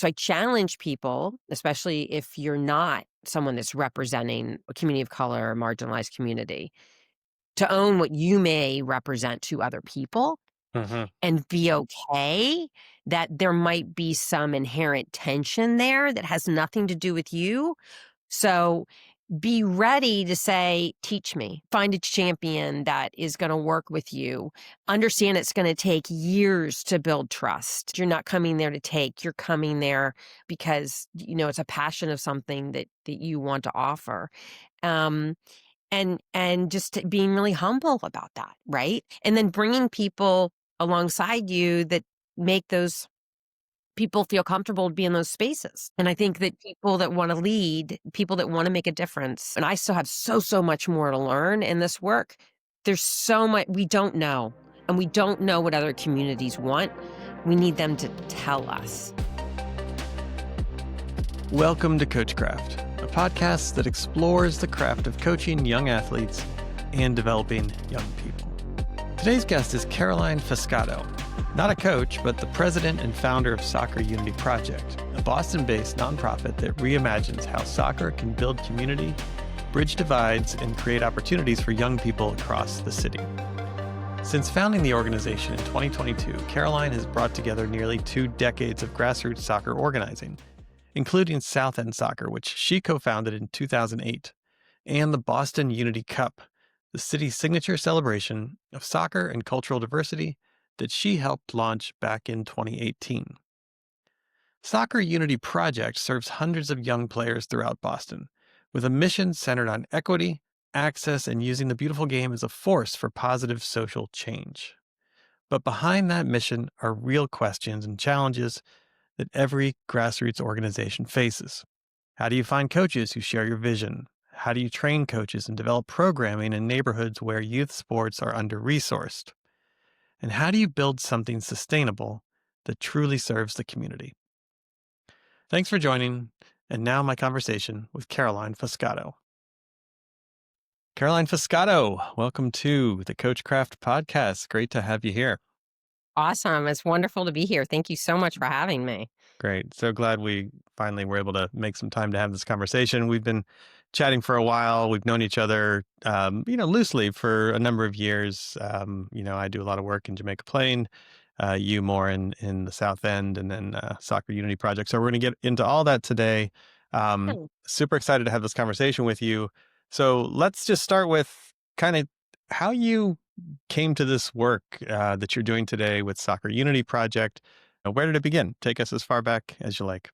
So I challenge people, especially if you're not someone that's representing a community of color or marginalized community, to own what you may represent to other people Hmm. and be okay that there might be some inherent tension there that has nothing to do with you. So be ready to say, teach me, find a champion that is going to work with you. Understand it's going to take years to build trust. You're not coming there to take, you're coming there because, it's a passion of something that you want to offer. Um, and just being really humble about that, right? And then bringing people alongside you that make those people feel comfortable to be in those spaces. And I think that people that want to lead, people that want to make a difference, and I still have so much more to learn in this work. There's so much we don't know, and we don't know what other communities want. We need them to tell us. Welcome to Coachcraft, a podcast that explores the craft of coaching young athletes and developing young people. Today's guest is Caroline Foscato, not a coach, but the president and founder of Soccer Unity Project, a Boston-based nonprofit that reimagines how soccer can build community, bridge divides, and create opportunities for young people across the city. Since founding the organization in 2022, Caroline has brought together nearly 2 decades of grassroots soccer organizing, including South End Soccer, which she co-founded in 2008, and the Boston Unity Cup, the city's signature celebration of soccer and cultural diversity that she helped launch back in 2018. Soccer Unity Project serves hundreds of young players throughout Boston, with a mission centered on equity, access, and using the beautiful game as a force for positive social change. But behind that mission are real questions and challenges that every grassroots organization faces. How do you find coaches who share your vision? How do you train coaches and develop programming in neighborhoods where youth sports are under-resourced? And how do you build something sustainable that truly serves the community? Thanks for joining, and now my conversation with Caroline Foscato. Caroline Foscato, welcome to the Coachcraft podcast. Great to have you here. Awesome. It's wonderful to be here. Thank you so much for having me. Great. So glad we finally were able to make some time to have this conversation. We've been chatting for a while. We've known each other, loosely for a number of years. I do a lot of work in Jamaica Plain, you more in the South End, and then Soccer Unity Project. So we're going to get into all that today. Hmm. Super excited to have this conversation with you. So let's just start with kind of how you came to this work that you're doing today with Soccer Unity Project. Where did it begin? Take us as far back as you like.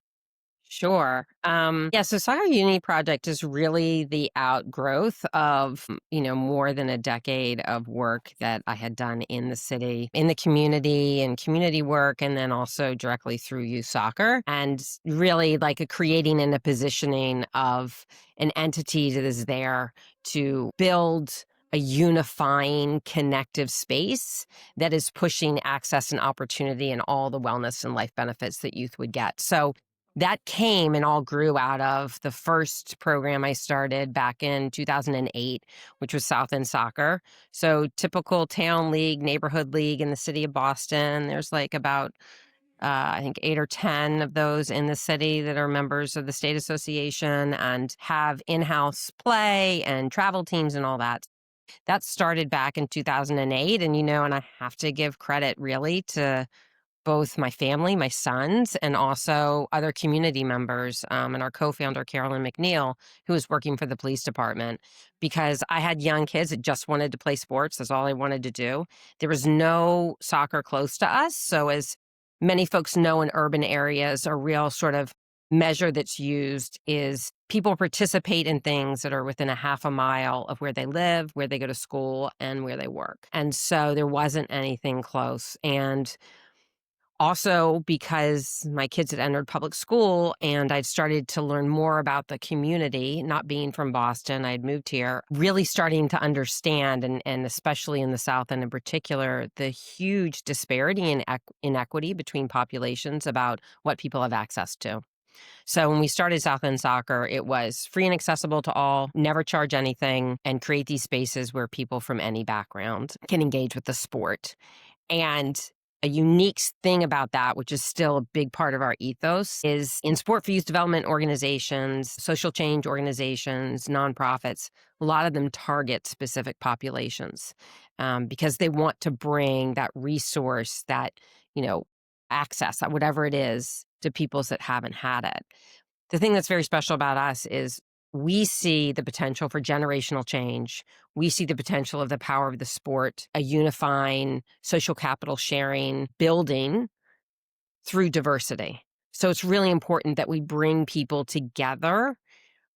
Sure. So Soccer Unity Project is really the outgrowth of, more than a decade of work that I had done in the city, in the community and community work, and then also directly through youth soccer, and really like a creating and a positioning of an entity that is there to build a unifying connective space that is pushing access and opportunity and all the wellness and life benefits that youth would get. So that came and all grew out of the first program I started back in 2008, which was South End Soccer. So typical town league, neighborhood league in the city of Boston. There's like about, I think 8 or 10 of those in the city that are members of the state association and have in-house play and travel teams and all that. That started back in 2008. And I have to give credit really to both my family, my sons, and also other community members, and our co-founder, Carolyn McNeil, who was working for the police department, because I had young kids that just wanted to play sports. That's all I wanted to do. There was no soccer close to us. So as many folks know in urban areas, a real sort of measure that's used is people participate in things that are within a half a mile of where they live, where they go to school, and where they work. And so there wasn't anything close. And also, because my kids had entered public school and I'd started to learn more about the community, not being from Boston, I'd moved here, really starting to understand, and especially in the South End in particular, the huge disparity in inequity between populations about what people have access to. So when we started South End Soccer, it was free and accessible to all, never charge anything, and create these spaces where people from any background can engage with the sport. And A unique thing about that, which is still a big part of our ethos, is in sport for youth development organizations, social change organizations, nonprofits, a lot of them target specific populations because they want to bring that resource, that, you know, access, whatever it is, to peoples that haven't had it. The thing that's very special about us is we see the potential for generational change. We see the potential of the power of the sport, a unifying social capital sharing, building through diversity. So it's really important that we bring people together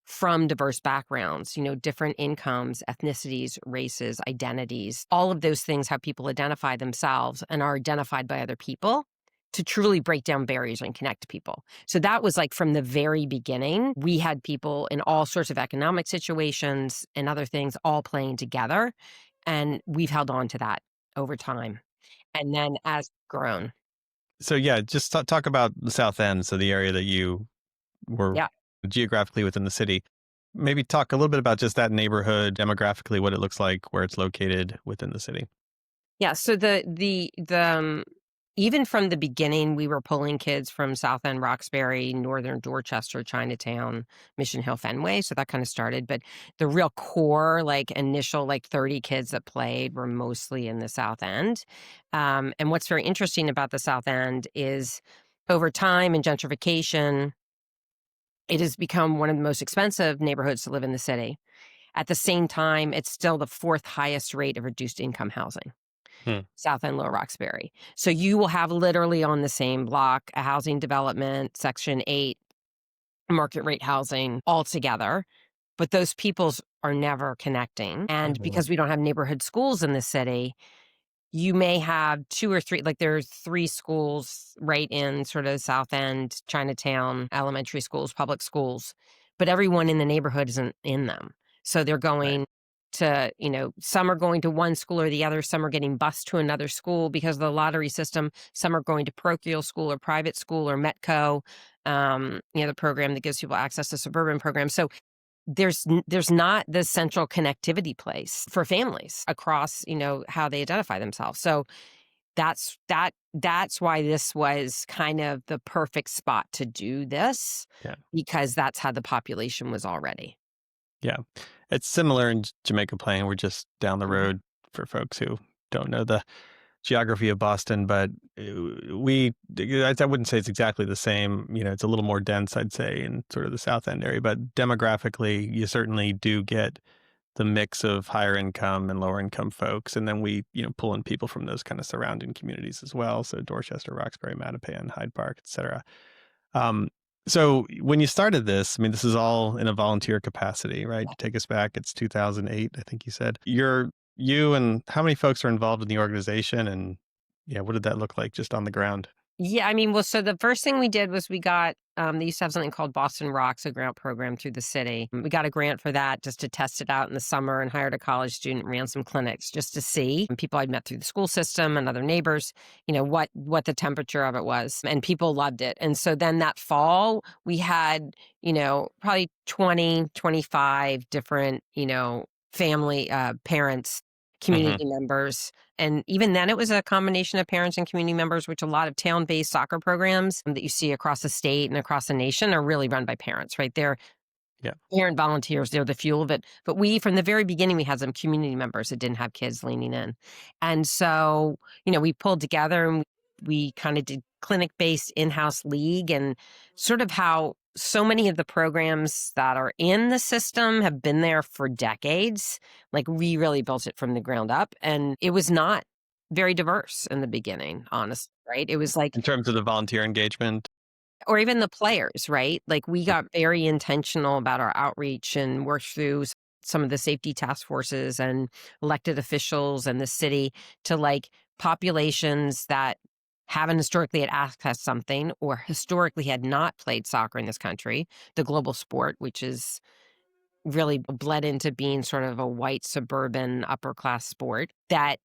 from diverse backgrounds, different incomes, ethnicities, races, identities. All of those things, how people identify themselves and are identified by other people, to truly break down barriers and connect people. So that was like from the very beginning. We had people in all sorts of economic situations and other things all playing together. And we've held on to that over time. And then as grown. So yeah, just talk about the South End, so the area that you were Yeah. geographically within the city. Maybe talk a little bit about just that neighborhood demographically, what it looks like, where it's located within the city. Yeah, so even from the beginning, we were pulling kids from South End, Roxbury, Northern Dorchester, Chinatown, Mission Hill, Fenway. So that kind of started. But the real core, like initial, like 30 kids that played were mostly in the South End. And what's very interesting about the South End is over time and gentrification, it has become one of the most expensive neighborhoods to live in the city. At the same time, it's still the fourth highest rate of reduced income housing. Hmm. South End, Lower Roxbury. So you will have literally on the same block a housing development, Section 8, market rate housing all together. But those peoples are never connecting. And Oh, because we don't have neighborhood schools in the city, you may have two or three, like there's three schools right in sort of South End, Chinatown, elementary schools, public schools, but everyone in the neighborhood isn't in them. So they're right. going to, some are going to one school or the other, some are getting bused to another school because of the lottery system, some are going to parochial school or private school or Metco, the program that gives people access to suburban programs. So there's not this central connectivity place for families across, how they identify themselves. So that's why this was kind of the perfect spot to do this, Yeah. because that's how the population was already. Yeah. It's similar in Jamaica Plain. We're just down the Mhm. road for folks who don't know the geography of Boston, but I wouldn't say it's exactly the same. It's a little more dense, I'd say, in sort of the South End area, but demographically, you certainly do get the mix of higher income and lower income folks. And then we, pull in people from those kind of surrounding communities as well. So Dorchester, Roxbury, Mattapan, Hyde Park, et cetera. Um, so when you started this, I mean, this is all in a volunteer capacity, right? To take us back, it's 2008, I think you said. You and how many folks are involved in the organization? And yeah, what did that look like just on the ground? Yeah, I mean, well, so the first thing we did was we got, they used to have something called Boston Rocks, a grant program through the city. We got a grant for that just to test it out in the summer, and hired a college student, ran some clinics just to see, and people I'd met through the school system and other neighbors, what the temperature of it was. And people loved it. And so then that fall, we had, probably 20, 25 different, family, parents, Hmm. community members. And even then, it was a combination of parents and community members, which a lot of town-based soccer programs that you see across the state and across the nation are really run by parents, right? They're Yeah. parent volunteers, they're the fuel of it. But we, from the very beginning, we had some community members that didn't have kids leaning in. And so, we pulled together and we kind of did clinic-based in-house league, and sort of how so many of the programs that are in the system have been there for decades. Like, we really built it from the ground up, and it was not very diverse in the beginning, honestly, right? It was like, In terms of the volunteer engagement. or even the players, right? Like, we got very intentional about our outreach and worked through some of the safety task forces and elected officials and the city to, like, populations that haven't historically had accessed something or historically had not played soccer in this country, the global sport, which is really bled into being sort of a white suburban upper class sport, that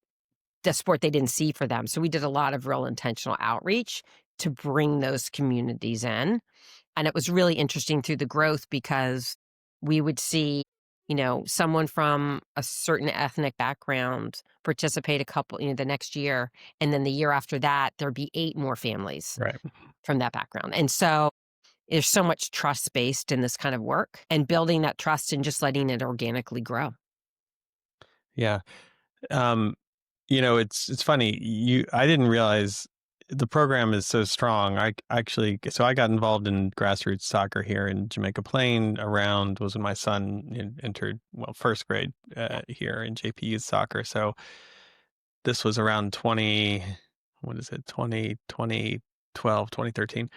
the sport they didn't see for them. So we did a lot of real intentional outreach to bring those communities in. And it was really interesting through the growth because we would see, someone from a certain ethnic background participate a couple, the next year, and then the year after that, there'd be 8 more families Right. from that background. And so there's so much trust based in this kind of work and building that trust and just letting it organically grow. Yeah. Um, it's funny. I didn't realize the program is so strong. I got involved in grassroots soccer here in Jamaica Plain around was when my son entered, well, first grade Yeah. here in JP youth soccer. So this was around 20, what is it, 2012, 2013.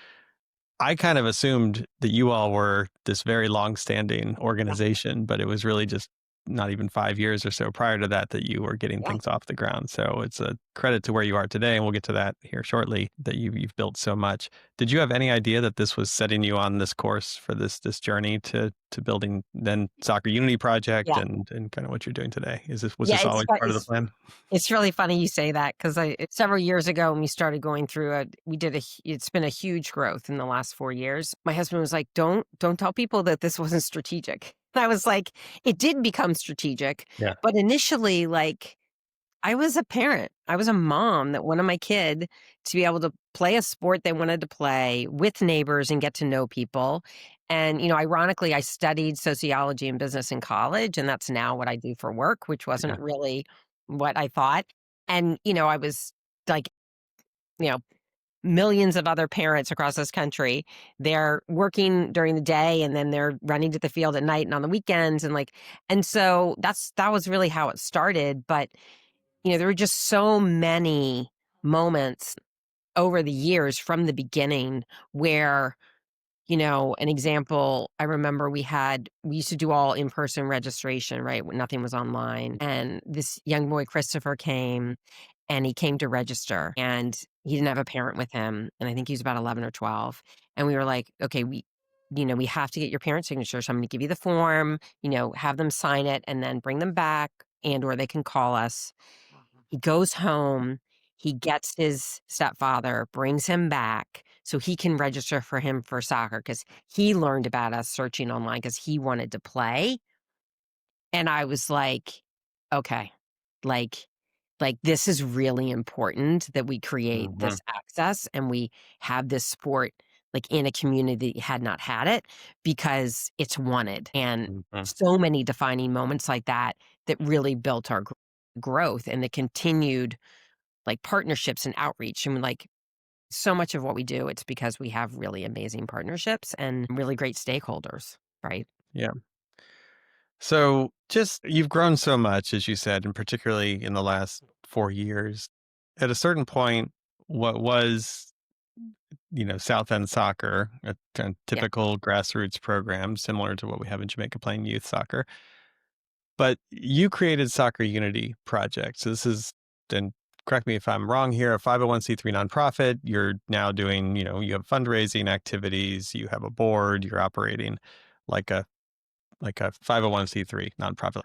I kind of assumed that you all were this very long-standing Yeah. organization, but it was really just not even 5 years or so prior to that that you were getting Yeah. things off the ground. So it's a credit to where you are today, and we'll get to that here shortly, that you've built so much. Did you have any idea that this was setting you on this course for this journey to building then Soccer Unity Project Yeah. and kind of what you're doing today? Was Yeah. this It's, always fu- part of the it's plan? It's really funny you say that because several years ago when we started going through it, it's been a huge growth in the last 4 years. My husband was like, don't tell people that this wasn't strategic. I was like, it did become strategic, Yeah. but initially, like, I was a parent. I was a mom that wanted my kid to be able to play a sport they wanted to play with neighbors and get to know people. And, ironically, I studied sociology and business in college, and that's now what I do for work, which Yeah. wasn't really what I thought. And, I was like, you know, millions of other parents across this country, they're working during the day and then they're running to the field at night and on the weekends and so that was really how it started. But there were just so many moments over the years from the beginning where, an example, I remember we used to do all in-person registration, right? When nothing was online. And this young boy, Christopher, came and he came to register and he didn't have a parent with him. And I think he was about 11 or 12. And we were like, okay, we have to get your parent signature. So I'm going to give you the form, have them sign it and then bring them back or they can call us. He goes home, he gets his stepfather, brings him back so he can register for him for soccer because he learned about us searching online because he wanted to play. And I was like, okay, like this is really important that we create Hmm. this access and we have this sport like in a community that had not had it because it's wanted. And Hmm. so many defining moments like that that really built our growth and the continued like partnerships and outreach. And like so much of what we do, it's because we have really amazing partnerships and really great stakeholders, right? Yeah. So just you've grown so much, as you said, and particularly in the last 4 years. At a certain point, what was, South End Soccer, a kind of Yeah. typical grassroots program, similar to what we have in Jamaica playing youth soccer. But you created Soccer Unity Project. So this is, and correct me if I'm wrong here, a 501c3 nonprofit. You're now doing, you have fundraising activities, you have a board, you're operating like a 501c3 nonprofit.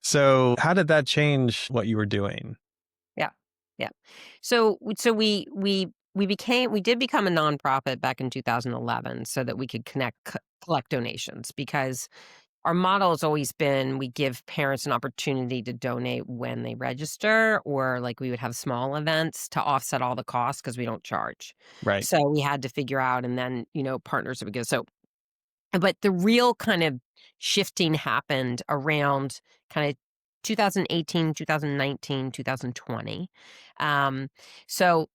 So, how did that change what you were doing? Yeah. Yeah. So we did become a nonprofit back in 2011 so that we could collect donations because our model has always been we give parents an opportunity to donate when they register, or like we would have small events to offset all the costs because we don't charge. Right. So we had to figure out, and then, partners would go. But the real kind of shifting happened around kind of 2018, 2019, 2020. Um, so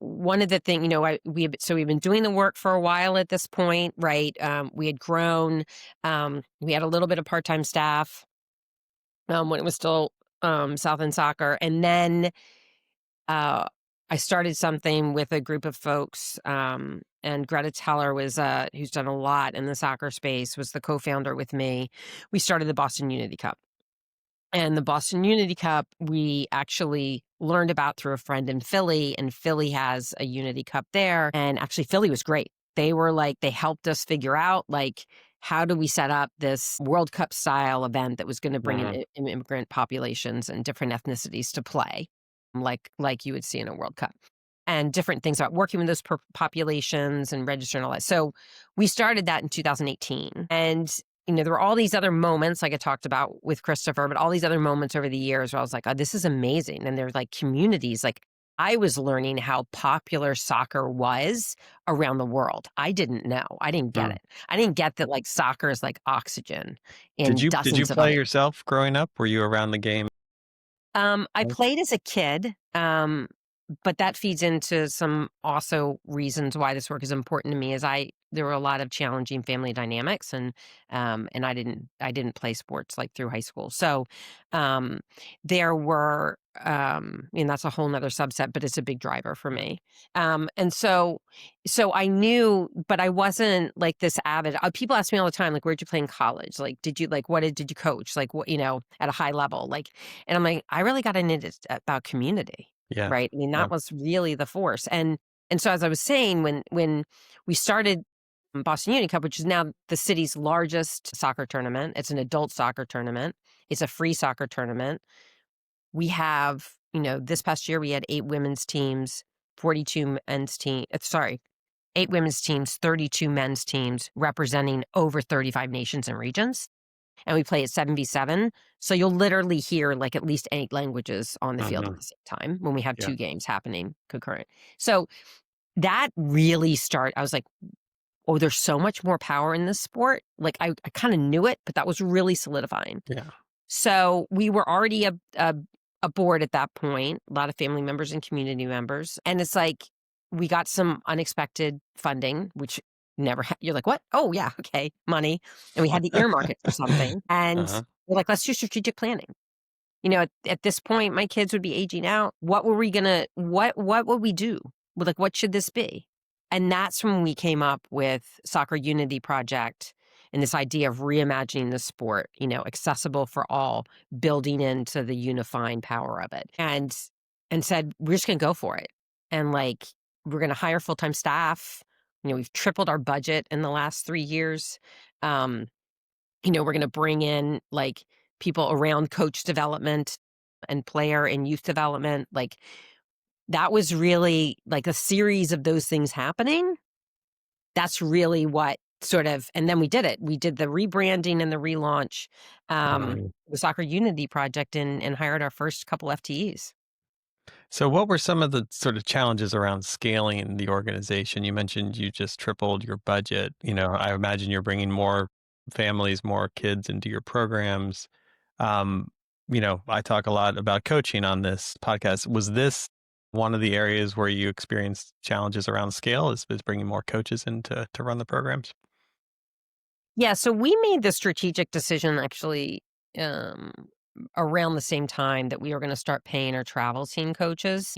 one of the things, we've been doing the work for a while at this point, right? We had grown, we had a little bit of part-time staff when it was still South End Soccer. And then uh, I started something with a group of folks, and Greta Teller was, who's done a lot in the soccer space, was the co-founder with me. We started the Boston Unity Cup. And the Boston Unity Cup, we actually learned about through a friend in Philly, and Philly has a Unity Cup there. And actually, Philly was great. They helped us figure out, like, how do we set up this World Cup style event that was going to bring in Hmm. immigrant populations and different ethnicities to play, like you would see in a World Cup, and different things about working with those populations and registering all that. So we started that in 2018, and there were all these other moments like I talked about with Christopher, but all these other moments over the years where I was like, "Oh, this is amazing." And there's like communities, like I was learning how popular soccer was around the world. I didn't know. I didn't get Mm. it. I didn't get that like soccer is like oxygen Did in you dozens of play other. yourself growing up? Were you around the game? I played as a kid, but that feeds into some also reasons why this work is important to me. Is there were a lot of challenging family dynamics, and I didn't play sports like through high school. So um, there were, and that's a whole nother subset, but it's a big driver for me. And so I knew, but I wasn't like this avid. People ask me all the time, like, where'd you play in college? Like, did you like did you coach? Like, what at a high level? Like, and I'm like, I really got into it about community, Yeah. right? I mean, Yeah. that was really the force. And so as I was saying, when we started Boston Uni Cup, which is now the city's largest soccer tournament, it's an adult soccer tournament. It's a free soccer tournament. We have, this past year we had 8 women's teams, 42 men's team. Sorry, 8 women's teams, 32 men's teams representing over 35 nations and regions, and we play at 7v7. So you'll literally hear like at least 8 languages on the field at Mhm. the same time when we have Yeah. 2 games happening concurrent. So that really I was like, oh, there's so much more power in this sport. Like I kind of knew it, but that was really solidifying. Yeah. So we were already a board at that point, a lot of family members and community members. And it's like we got some unexpected funding, which you're like, what? Oh, yeah, okay, money. And we had to earmark it for something. And Uh-huh. we're like, let's do strategic planning. At this point, my kids would be aging out. What were we gonna, what would we do? Like, what should this be? And that's when we came up with Soccer Unity Project and this idea of reimagining the sport, accessible for all, building into the unifying power of it. And said, we're just gonna go for it. And like, we're gonna hire full-time staff. We've tripled our budget in the last 3 years. Um, we're going to bring in like people around coach development and player and youth development. Like that was really like a series of those things happening. That's really what sort of, and then we did it. We did the rebranding and the relaunch, Mhm. the Soccer Unity Project, and hired our first couple FTEs. So what were some of the sort of challenges around scaling the organization? You mentioned you just tripled your budget. I imagine you're bringing more families, more kids into your programs. Um, I talk a lot about coaching on this podcast. Was this one of the areas where you experienced challenges around scale is bringing more coaches in to run the programs? Yeah, so we made the strategic decision actually um, around the same time that we were going to start paying our travel team coaches.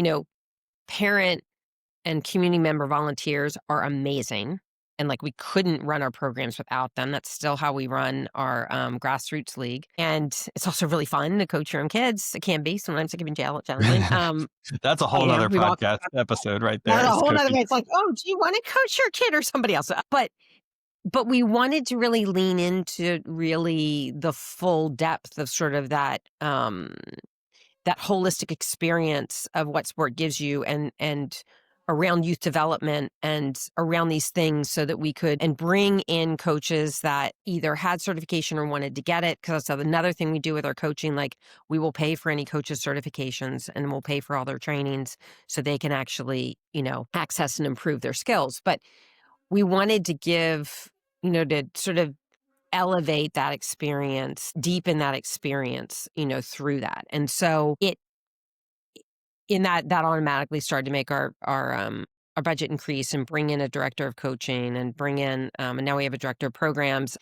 Parent and community member volunteers are amazing. And like we couldn't run our programs without them. That's still how we run our Grassroots League. And it's also really fun to coach your own kids. It can be. Sometimes it can be challenging. That's a whole nother We've all podcast episode right That's there a is whole nother coaching. way. It's like, oh, do you want to coach your kid or somebody else? But we wanted to really lean into really the full depth of sort of that holistic experience of what sport gives you and around youth development and around these things so that we could and bring in coaches that either had certification or wanted to get it. Because that's another thing we do with our coaching. Like we will pay for any coaches' certifications and we'll pay for all their trainings so they can actually, access and improve their skills. But we wanted to give, to sort of elevate that experience, deepen that experience, through that. And so in that automatically started to make our budget increase and bring in a director of coaching and bring in, and now we have a director of programs,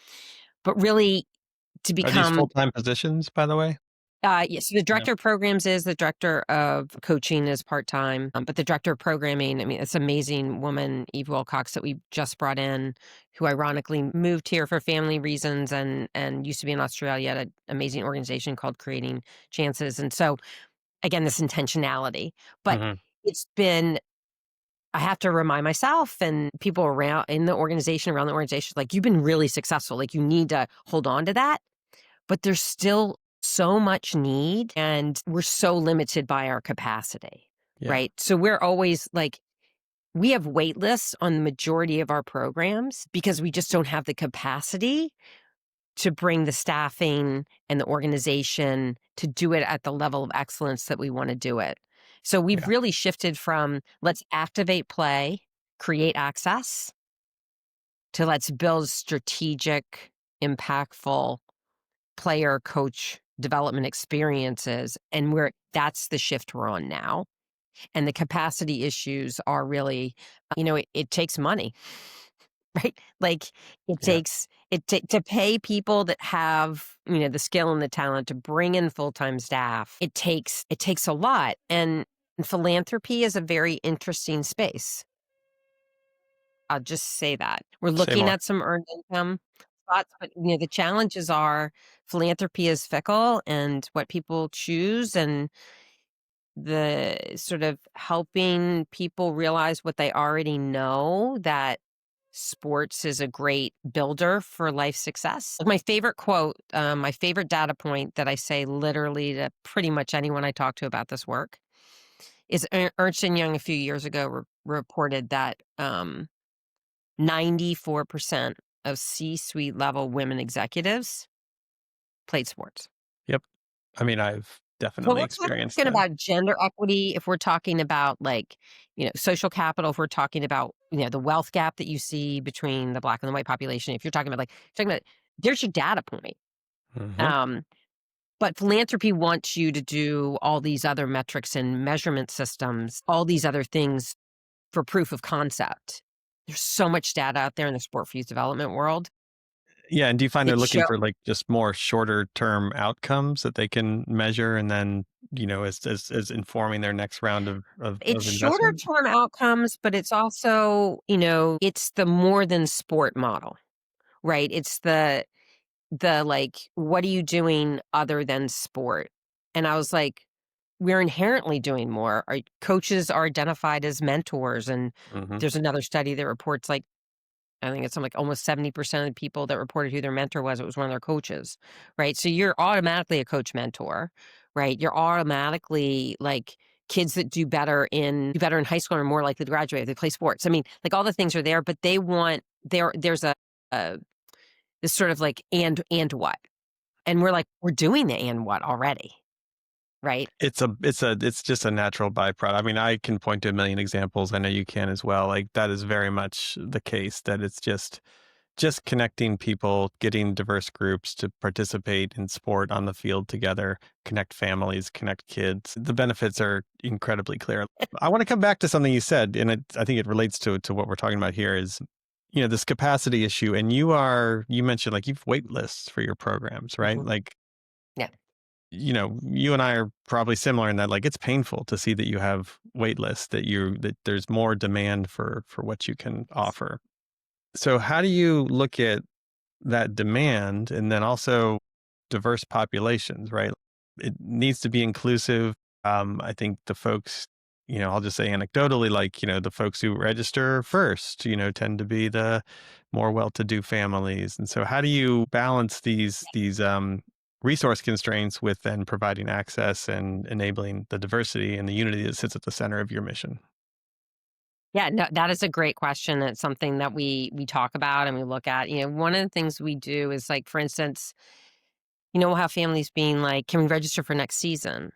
but really to Are these become, full-time positions, by the way? yes, the Yeah. director of programs is the director of coaching is part-time, but the director of programming, I mean, it's an amazing woman, Eve Wilcox, that we just brought in, who ironically moved here for family reasons and used to be in Australia at an amazing organization called Creating Chances. And so, again, this intentionality, but Mhm. it's been, I have to remind myself and people around in the organization, around the organization, like, you've been really successful. Like, you need to hold on to that. But there's still so much need, and we're so limited by our capacity, Yeah. right? So we're always like, we have wait lists on the majority of our programs because we just don't have the capacity to bring the staffing and the organization to do it at the level of excellence that we want to do it. So we've Yeah. really shifted from let's activate play, create access, to let's build strategic, impactful player coach development experiences. And that's the shift we're on now. And the capacity issues are really, it takes money. Right? Like it Yeah. takes to pay people that have, the skill and the talent to bring in full-time staff. It takes a lot. And philanthropy is a very interesting space. I'll just say that. We're Say looking more. at some earned income spots, but the challenges are philanthropy is fickle and what people choose and the sort of helping people realize what they already know, that sports is a great builder for life success. My favorite quote, my favorite data point that I say literally to pretty much anyone I talk to about this work is Ernst& Young a few years ago reported that 94% of C-suite level women executives played sports. Yep. I mean, I've When definitely we're experienced talking that. about gender equity, if we're talking about like, social capital, if we're talking about, the wealth gap that you see between the black and the white population, if you're talking about there's your data point. Hmm. Um, but philanthropy wants you to do all these other metrics and measurement systems, all these other things for proof of concept. There's so much data out there in the sport for youth development world Yeah, and do you find they're that looking show for like just more shorter term outcomes that they can measure and then, as informing their next round it's of shorter investment? term outcomes, but it's also, it's the more than sport model, right? It's the like, what are you doing other than sport? And I was like, we're inherently doing more. Our coaches are identified as mentors. And Hmm. there's another study that reports like, I think it's something like almost 70% of the people that reported who their mentor was, it was one of their coaches, right? So you're automatically a coach mentor, right? You're automatically like kids that do better in high school are more likely to graduate if they play sports. I mean, like all the things are there, but they want there's a this sort of like and what? And we're like, we're doing the and what already, right? It's just a natural byproduct. I mean, I can point to a million examples. I know you can as well. Like that is very much the case, that it's just connecting people, getting diverse groups to participate in sport on the field together, connect families, connect kids. The benefits are incredibly clear. I want to come back to something you said, and I think it relates to what we're talking about here is, this capacity issue. And you mentioned like you've wait lists for your programs, right? Mhm. Like, Yeah. you and I are probably similar in that, like, it's painful to see that you have wait lists, that there's more demand for what you can offer. So how do you look at that demand and then also diverse populations, right? It needs to be inclusive. I think the folks, I'll just say anecdotally, like, the folks who register first, tend to be the more well-to-do families. And so how do you balance these resource constraints with then providing access and enabling the diversity and the unity that sits at the center of your mission? Yeah, no, that is a great question. It's something that we talk about and we look at. One of the things we do is like, for instance, we'll have families being like, "Can we register for next season?"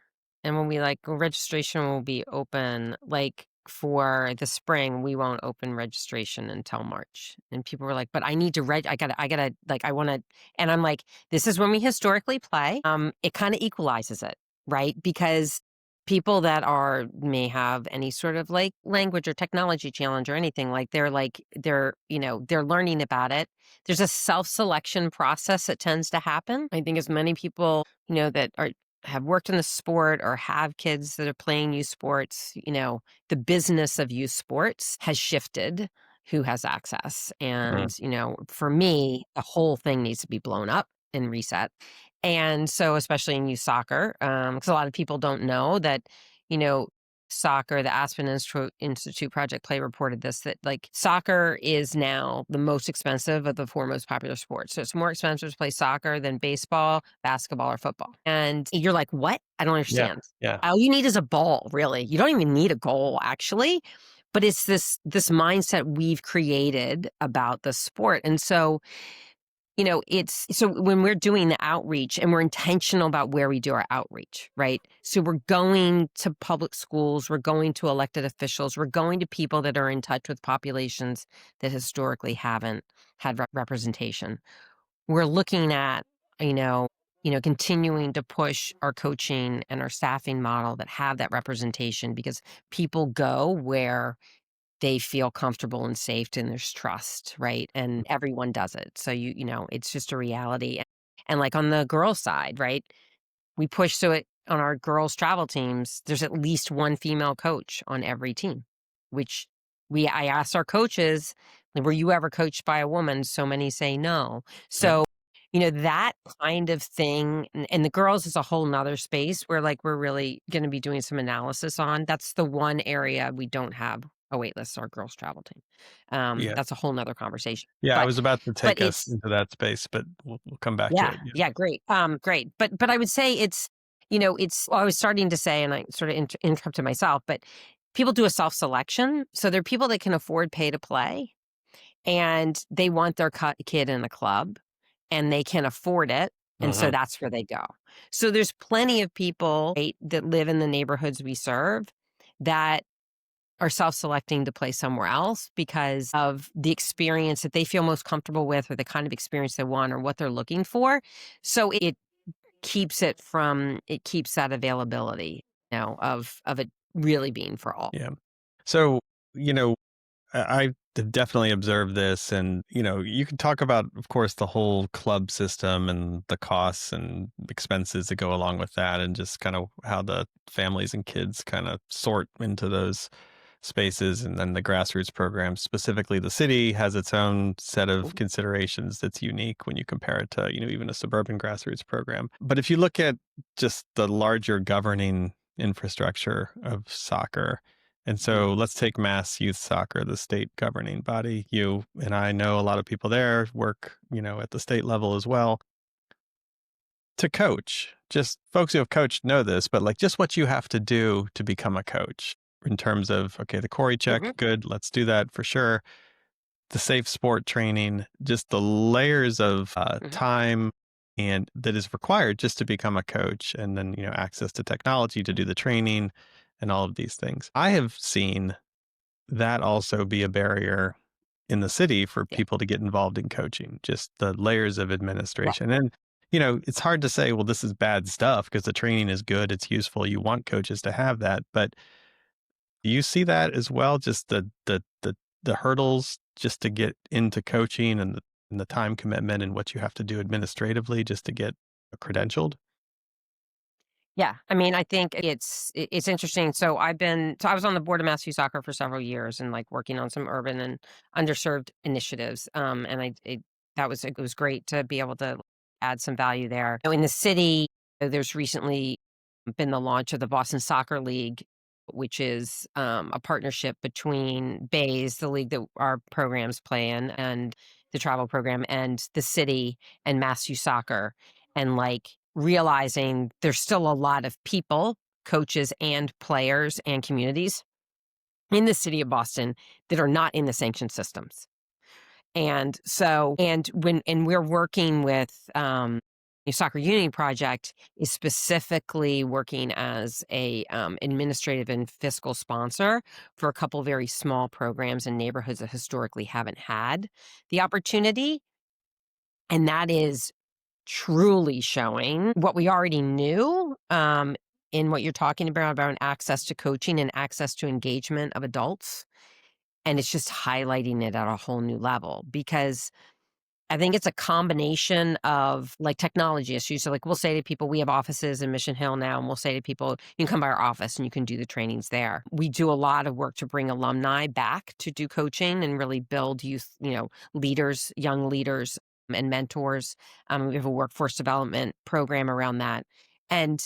And when we like, "Well, registration will be open like for the spring, we won't open registration until March." And people were like, "But I need to I gotta like I want to." And I'm like, "This is when we historically play. It kind of equalizes it, right? Because people that may have any sort of like language or technology challenge or anything like they're learning about it. There's a self-selection process that tends to happen. I think as many people, that have worked in the sport or have kids that are playing youth sports, the business of youth sports has shifted who has access. Mm. And, for me, the whole thing needs to be blown up and reset. And so, especially in youth soccer, because a lot of people don't know that, you know, soccer, the Aspen Institute Project Play reported this, that like soccer is now the most expensive of the four most popular sports. So it's more expensive to play soccer than baseball, basketball, or football. And you're like, what? I don't Yeah. understand. Yeah. All you need is a ball, really. You don't even need a goal, actually. But it's this mindset we've created about the sport. And so it's so when we're doing the outreach and we're intentional about where we do our outreach, right? So we're going to public schools, we're going to elected officials, we're going to people that are in touch with populations that historically haven't had representation. We're looking at, you know, continuing to push our coaching and our staffing model that have that representation because people go where they feel comfortable and safe and there's trust, right? And everyone does it. So it's just a reality. And like on the girls' side, right? We push so it on our girls' travel teams, there's at least one female coach on every team, which I asked our coaches, like, were you ever coached by a woman? So many say no. Yep. So, that kind of thing. And the girls is a whole nother space where like we're really going to be doing some analysis on. That's the one area we don't have a wait list, our girls' travel team. Yeah. That's a whole nother conversation. Yeah. I But was about to but take us it's into that space, but we'll come back to yeah, it. Yeah. yeah, great. Great. But I would say it's well, I was starting to say, and I sort of interrupted myself, but people do a self-selection. So there are people that can afford pay to play and they want their kid in a club and they can afford it. And so Hmm. that's where they go. So there's plenty of people, right, that live in the neighborhoods we serve that are self-selecting to play somewhere else because of the experience that they feel most comfortable with or the kind of experience they want or what they're looking for. So it keeps that availability, of it really being for all. Yeah. So, you know, I have definitely observed this, and you can talk about, of course, the whole club system and the costs and expenses that go along with that, and just kind of how the families and kids kind of sort into those spaces, and then the grassroots program, specifically the city, has its own set of considerations that's unique when you compare it to even a suburban grassroots program. But if you look at just the larger governing infrastructure of soccer, and so let's take Mass Youth Soccer, the state governing body. You and I know a lot of people there work, at the state level as well. To coach, just folks who have coached know this, but like just what you have to do to become a coach in terms of, okay, the Corey check, Mhm, good, let's do that for sure. The safe sport training, just the layers of mhm. time and that is required just to become a coach, and then access to technology to do the training and all of these things. I have seen that also be a barrier in the city for Yeah, people to get involved in coaching, just the layers of right. administration. And, it's hard to say, well, this is bad stuff because the training is good, it's useful, you want coaches to have that. But do you see that as well? Just the hurdles just to get into coaching, and the time commitment and what you have to do administratively just to get credentialed? Yeah, I mean, I think it's interesting. So I was on the board of Mass Youth Soccer for several years and like working on some urban and underserved initiatives. And it was great to be able to add some value there. In the city, there's recently been the launch of the Boston Soccer League, which is a partnership between Bays, the league that our programs play in, and the travel program, and the city and Mass Youth Soccer, and like realizing there's still a lot of people, coaches and players and communities in the city of Boston that are not in the sanction systems. And we're working with the Soccer Unity Project is specifically working as a administrative and fiscal sponsor for a couple very small programs in neighborhoods that historically haven't had the opportunity. And that is truly showing what we already knew, in what you're talking about access to coaching and access to engagement of adults, and it's just highlighting it at a whole new level because I think it's a combination of, like, technology issues. So, like, we'll say to people, we have offices in Mission Hill now, and we'll say to people, "You can come by our office and you can do the trainings there." We do a lot of work to bring alumni back to do coaching and really build youth, leaders, young leaders, and mentors. We have a workforce development program around that. And,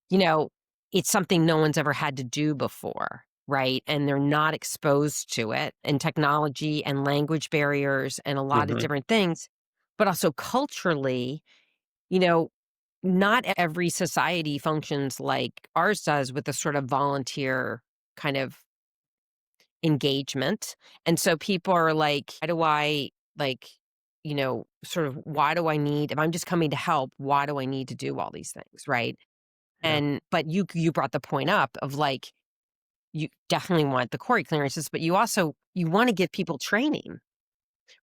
you know, it's something no one's ever had to do before, right? And they're not exposed to it, and technology and language barriers and a lot of Hmm. different things. But also culturally, you know, not every society functions like ours does with a sort of volunteer kind of engagement. And so people are like, how do I like sort of why do I need, if I'm just coming to help, why do I need to do all these things, right? Yeah. But you brought the point up of like, you definitely want the Corey clearances, but you want to give people training,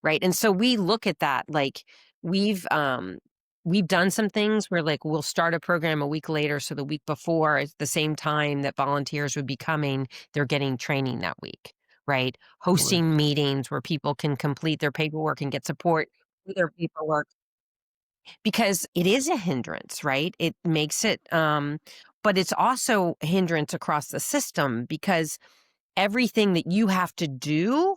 right? And so we look at that like we've um we've done some things where like we'll start a program a week later, so the week before at the same time that volunteers would be coming, they're getting training that week, right? Totally. Hosting meetings where people can complete their paperwork and get support with their paperwork because it is a hindrance, right? It makes it but it's also a hindrance across the system because everything that you have to do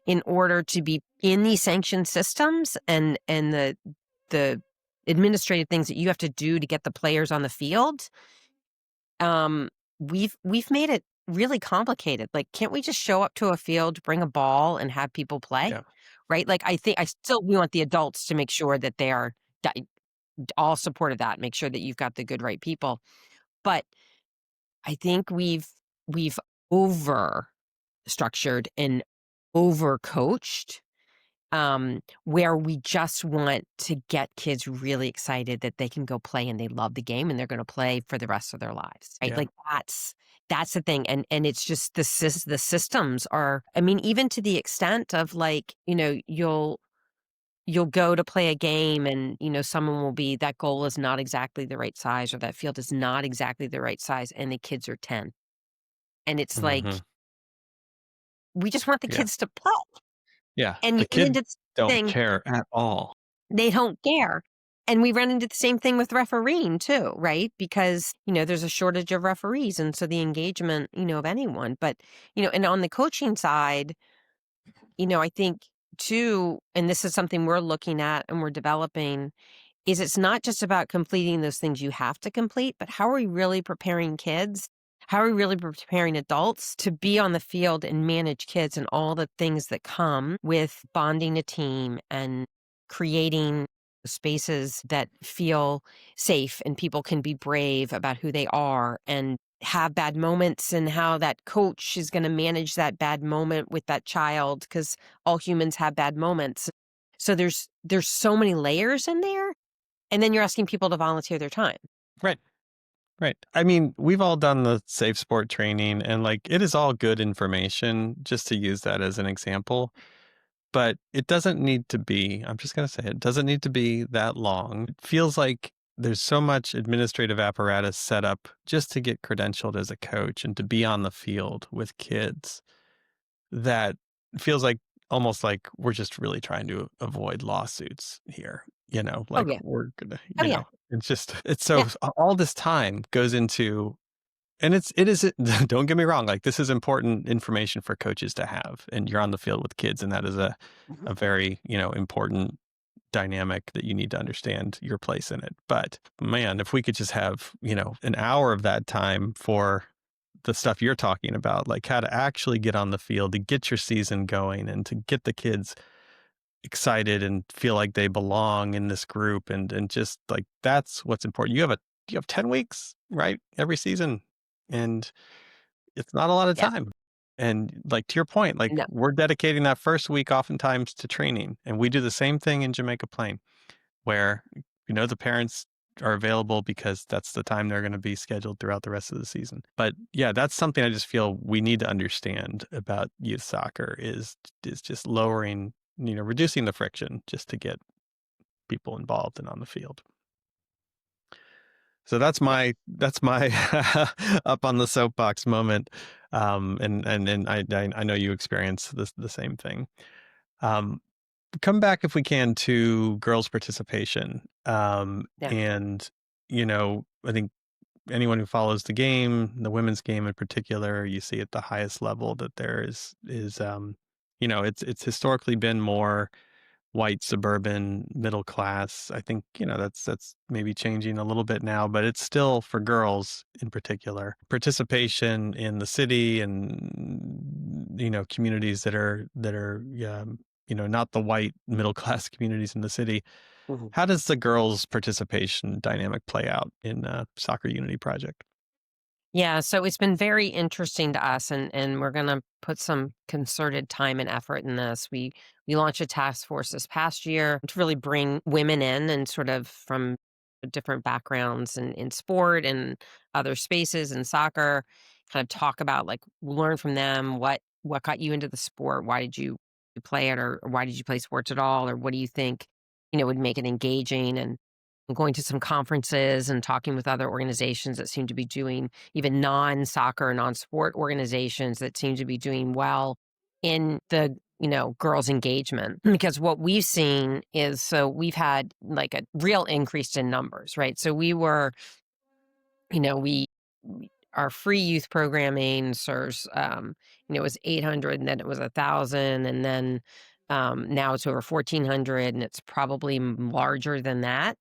in order to be in these sanctioned systems and the administrative things that you have to do to get the players on the field, um, we've made it really complicated. Like, can't we just show up to a field, bring a ball, and have people play? Yeah. Right? Like, I think I still we want the adults to make sure that they are all support of that. Make sure that you've got the good right people. But I think we've over structured and over coached, where we just want to get kids really excited that they can go play and they love the game and they're going to play for the rest of their lives, right? Yeah. Like that's the thing, and it's just the systems are. I mean, even to the extent of like you'll go to play a game and someone will be that goal is not exactly the right size or that field is not exactly the right size and the kids are 10 and it's like Hmm. we just want the Yeah. kids to play. Yeah. And The you run kids into the don't thing, care at all. they don't care. And we run into the same thing with refereeing too, right? Because, there's a shortage of referees. And so the engagement, of anyone. But, and on the coaching side, I think too, and this is something we're looking at and we're developing, is it's not just about completing those things you have to complete, but how are we really preparing kids? How are we really preparing adults to be on the field and manage kids and all the things that come with bonding a team and creating spaces that feel safe and people can be brave about who they are and have bad moments and how that coach is going to manage that bad moment with that child because all humans have bad moments. So there's so many layers in there, and then you're asking people to volunteer their time. Right. Right. I mean, we've all done the safe sport training and like it is all good information just to use that as an example, but it doesn't need to be, I'm just going to say it doesn't need to be that long. It feels like there's so much administrative apparatus set up just to get credentialed as a coach and to be on the field with kids that feels like almost like we're just really trying to avoid lawsuits here, Oh, like yeah. we're gonna, Oh, yeah. it's just, it's so Yeah. all this time goes into, and it is, don't get me wrong, like this is important information for coaches to have, and you're on the field with kids, and that is Mhm. a very, important dynamic that you need to understand your place in it. But man, if we could just have, an hour of that time for the stuff you're talking about, like how to actually get on the field to get your season going and to get the kids excited and feel like they belong in this group and just like that's what's important. You have 10 weeks, right? Every season. And it's not a lot of Yeah. time. And like to your point, like No. we're dedicating that first week oftentimes to training. And we do the same thing in Jamaica Plain where the parents are available because that's the time they're going to be scheduled throughout the rest of the season. But yeah, that's something I just feel we need to understand about youth soccer is just lowering, reducing the friction just to get people involved and on the field. So Yeah. that's my up on the soapbox moment. And I know you experience the same thing. Um, Come back if we can to girls' participation. Yeah. And I think anyone who follows the game, the women's game in particular, you see at the highest level that there is it's historically been more white suburban middle class. I think, that's maybe changing a little bit now, but it's still for girls in particular. Participation in the city and communities that are not the white middle class communities in the city. Mhm. How does the girls' participation dynamic play out in Soccer Unity Project? Yeah, so it's been very interesting to us, and we're gonna put some concerted time and effort in this. We launched a task force this past year to really bring women in and sort of from different backgrounds in sport and other spaces and soccer, kind of talk about like learn from them what got you into the sport, why did you play it, or why did you play sports at all, or what do you think, would make it engaging and going to some conferences and talking with other organizations that seem to be doing even non-soccer, non-sport organizations that seem to be doing well in the, girls' engagement. Because what we've seen is so we've had like a real increase in numbers, right? So we were, our free youth programming serves, it was 800 and then it was 1,000 and then now it's over 1,400 and it's probably larger than that.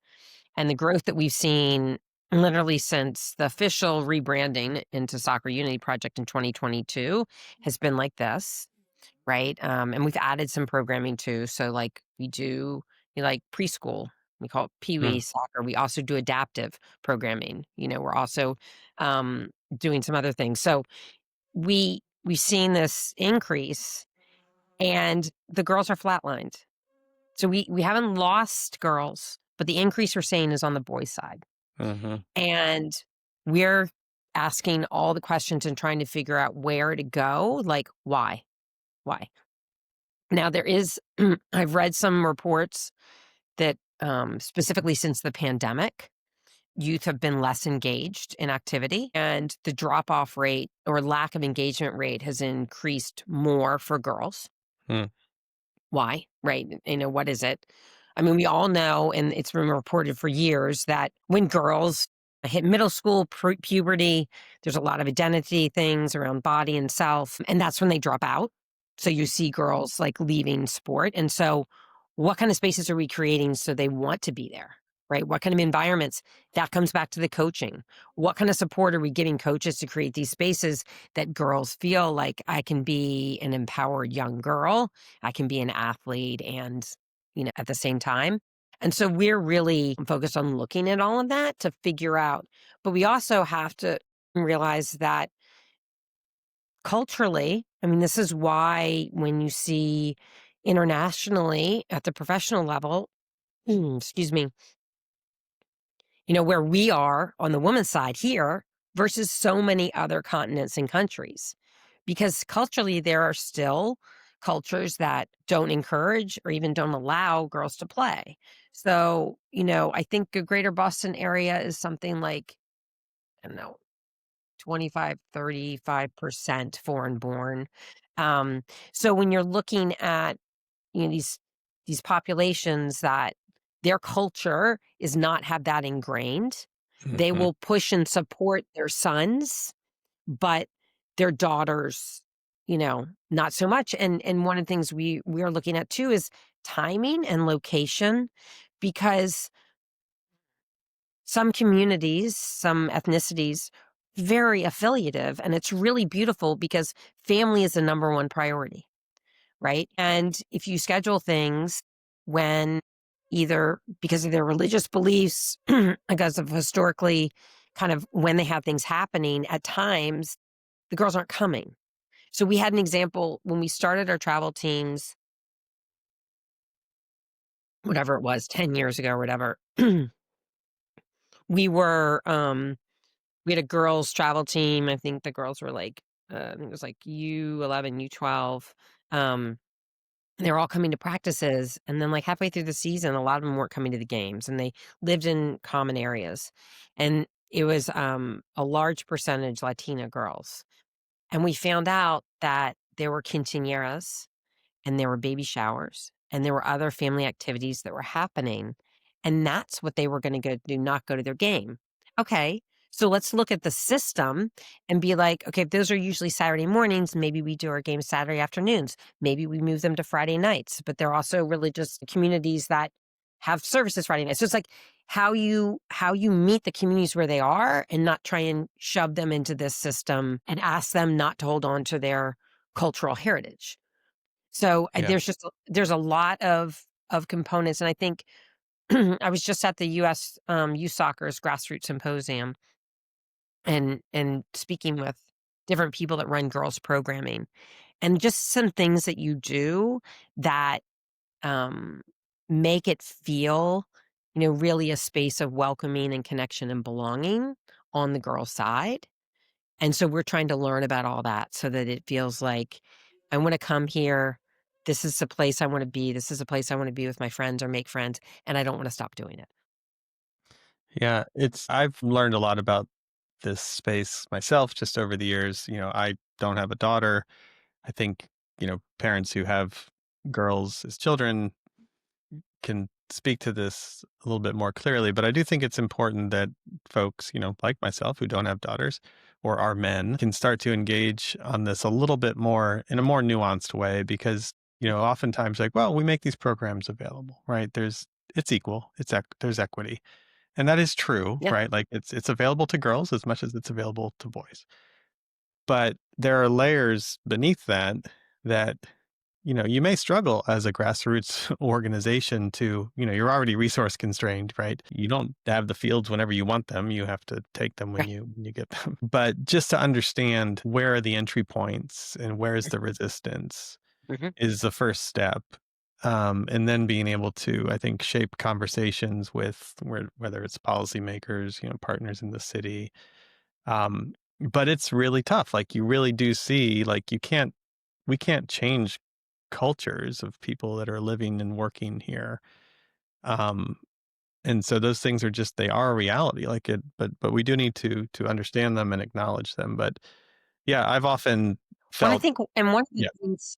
And the growth that we've seen literally since the official rebranding into Soccer Unity Project in 2022 has been like this, right? And we've added some programming too. So, like, we like preschool, we call it Pee Hmm. Wee soccer. We also do adaptive programming. We're also doing some other things. So, we've seen this increase, and the girls are flatlined. So, we haven't lost girls, but the increase we're seeing is on the boys' side. Hmm. And we're asking all the questions and trying to figure out where to go, like, why? Why? Now there is I've read some reports that, specifically since the pandemic, youth have been less engaged in activity, and the drop-off rate or lack of engagement rate has increased more for girls. Hmm. Why? Right? What is it? I mean, we all know, and it's been reported for years, that when girls hit middle school, puberty, there's a lot of identity things around body and self, and that's when they drop out. So you see girls like leaving sport. And so, what kind of spaces are we creating so they want to be there? Right? What kind of environments? That comes back to the coaching. What kind of support are we giving coaches to create these spaces that girls feel like I can be an empowered young girl? I can be an athlete and, at the same time. And so we're really focused on looking at all of that to figure out. But we also have to realize that culturally, I mean, this is why when you see internationally at the professional level, excuse me, where we are on the woman's side here versus so many other continents and countries. Because culturally, there are still cultures that don't encourage or even don't allow girls to play. So, I think a greater Boston area is something like, I don't know, 25, 35% foreign born. Um, so when you're looking at, these populations that their culture is not have that ingrained, they Hmm. will push and support their sons, but their daughters, not so much. And one of the things we are looking at too is timing and location, because some communities, some ethnicities, very affiliative, and it's really beautiful because family is the number one priority, right? And if you schedule things when either because of their religious beliefs, because of historically kind of when they have things happening, at times the girls aren't coming. So we had an example when we started our travel teams, whatever it was, 10 years ago or whatever. we were we had a girls travel team. I think the girls were like I think it was like U11, U12. Um they were all coming to practices, and then like halfway through the season a lot of them weren't coming to the games, and they lived in common areas. And it was a large percentage Latina girls. And we found out that there were quinceañeras and there were baby showers and there were other family activities that were happening. And that's what they were going to go do, not go to their game. Okay. So let's look at the system and be like, okay, if those are usually Saturday mornings, maybe we do our games Saturday afternoons. Maybe we move them to Friday nights, but there are also religious communities that have services Friday nights. So it's like how you meet the communities where they are and not try and shove them into this system and ask them not to hold on to their cultural heritage. So, Yeah. there's a lot of components, and I think I was just at the US, Youth Soccer's Grassroots Symposium, and speaking with different people that run girls programming, and just some things that you do that um, make it feel, really a space of welcoming and connection and belonging on the girl side. And so we're trying to learn about all that so that it feels like I want to come here. This is a place I want to be. This is a place I want to be with my friends or make friends. And I don't want to stop doing it. Yeah, I've learned a lot about this space myself just over the years. I don't have a daughter. I think, parents who have girls as children can speak to this a little bit more clearly, but I do think it's important that folks, like myself who don't have daughters or are men can start to engage on this a little bit more in a more nuanced way because, oftentimes like, well, we make these programs available, right? It's equal. There's equity. And that is true, Yeah. right? Like it's available to girls as much as it's available to boys. But there are layers beneath that you may struggle as a grassroots organization to, you're already resource constrained, right? You don't have the fields whenever you want them. You have to take them when Right. you get them. But just to understand where are the entry points and where is the resistance Hmm. is the first step. And then being able to, I think, shape conversations with whether it's policymakers, partners in the city. But it's really tough. Like you really do see, like we can't change cultures of people that are living and working here. Um, and so those things are just they are a reality. But we do need to understand them and acknowledge them. But yeah, I've often Well, I felt think, and one of the yeah. things,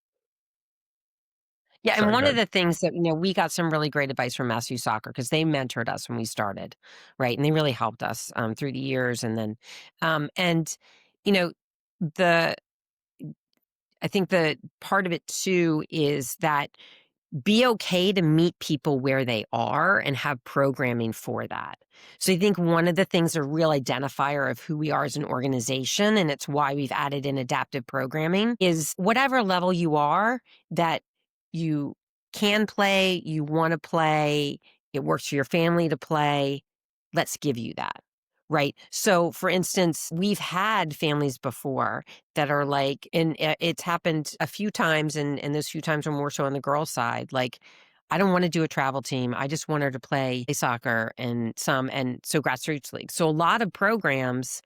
yeah, and Sorry, one go of ahead. the things that, we got some really great advice from Mass Youth Soccer because they mentored us when we started, right? And they really helped us through the years. And then, and, you know, the, I think the part of it too is that be okay to meet people where they are and have programming for that. So I think one of the things, a real identifier of who we are as an organization, and it's why we've added in adaptive programming, is whatever level you are that you can play, you want to play, it works for your family to play, let's give you that. Right. So, for instance, we've had families before that are like, and it's happened a few times, and those few times are more so on the girls' side. Like, I don't want to do a travel team. I just want her to play soccer and so grassroots league. So a lot of programs,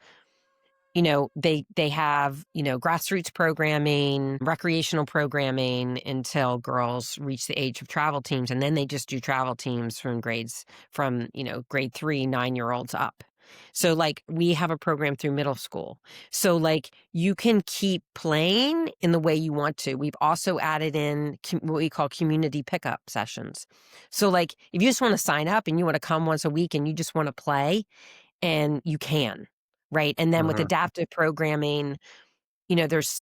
they have, grassroots programming, recreational programming until girls reach the age of travel teams. And then they just do travel teams from, grade 3, 9-year olds up. So like we have a program through middle school. So like you can keep playing in the way you want to. We've also added in what we call community pickup sessions. So like if you just want to sign up and you want to come once a week and you just want to play, and you can, right? And then with Mhm. adaptive programming, there's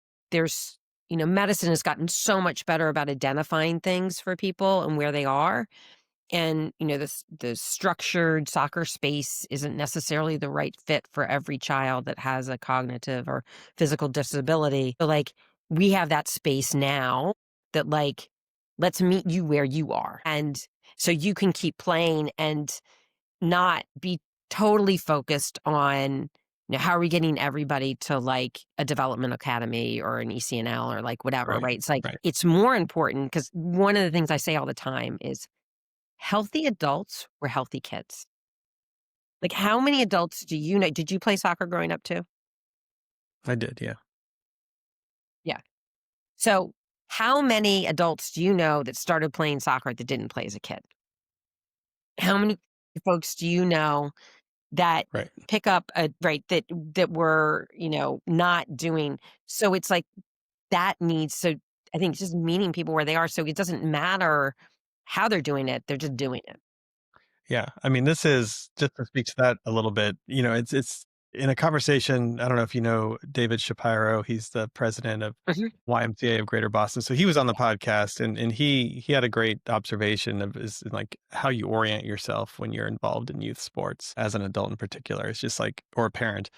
medicine has gotten so much better about identifying things for people and where they are. And, the structured soccer space isn't necessarily the right fit for every child that has a cognitive or physical disability. So, like, we have that space now that, like, let's meet you where you are. And so you can keep playing and not be totally focused on, how are we getting everybody to like a development academy or an ECNL or like whatever, Right. right? It's like, Right. it's more important because one of the things I say all the time is healthy adults were healthy kids. Like, how many adults do you know? Did you play soccer growing up too? I did, yeah. Yeah. So, how many adults do you know that started playing soccer that didn't play as a kid? How many folks do you know that Right. pick up a right that were, not doing, so it's like that needs, so I think it's just meeting people where they are, so it doesn't matter how they're doing it, they're just doing it. Yeah. I mean, this is just to speak to that a little bit, it's in a conversation. I don't know if you know David Shapiro. He's the president of Mhm. YMCA of Greater Boston. So he was on the podcast and he had a great observation of is like how you orient yourself when you're involved in youth sports as an adult in particular. It's just like, or a parent,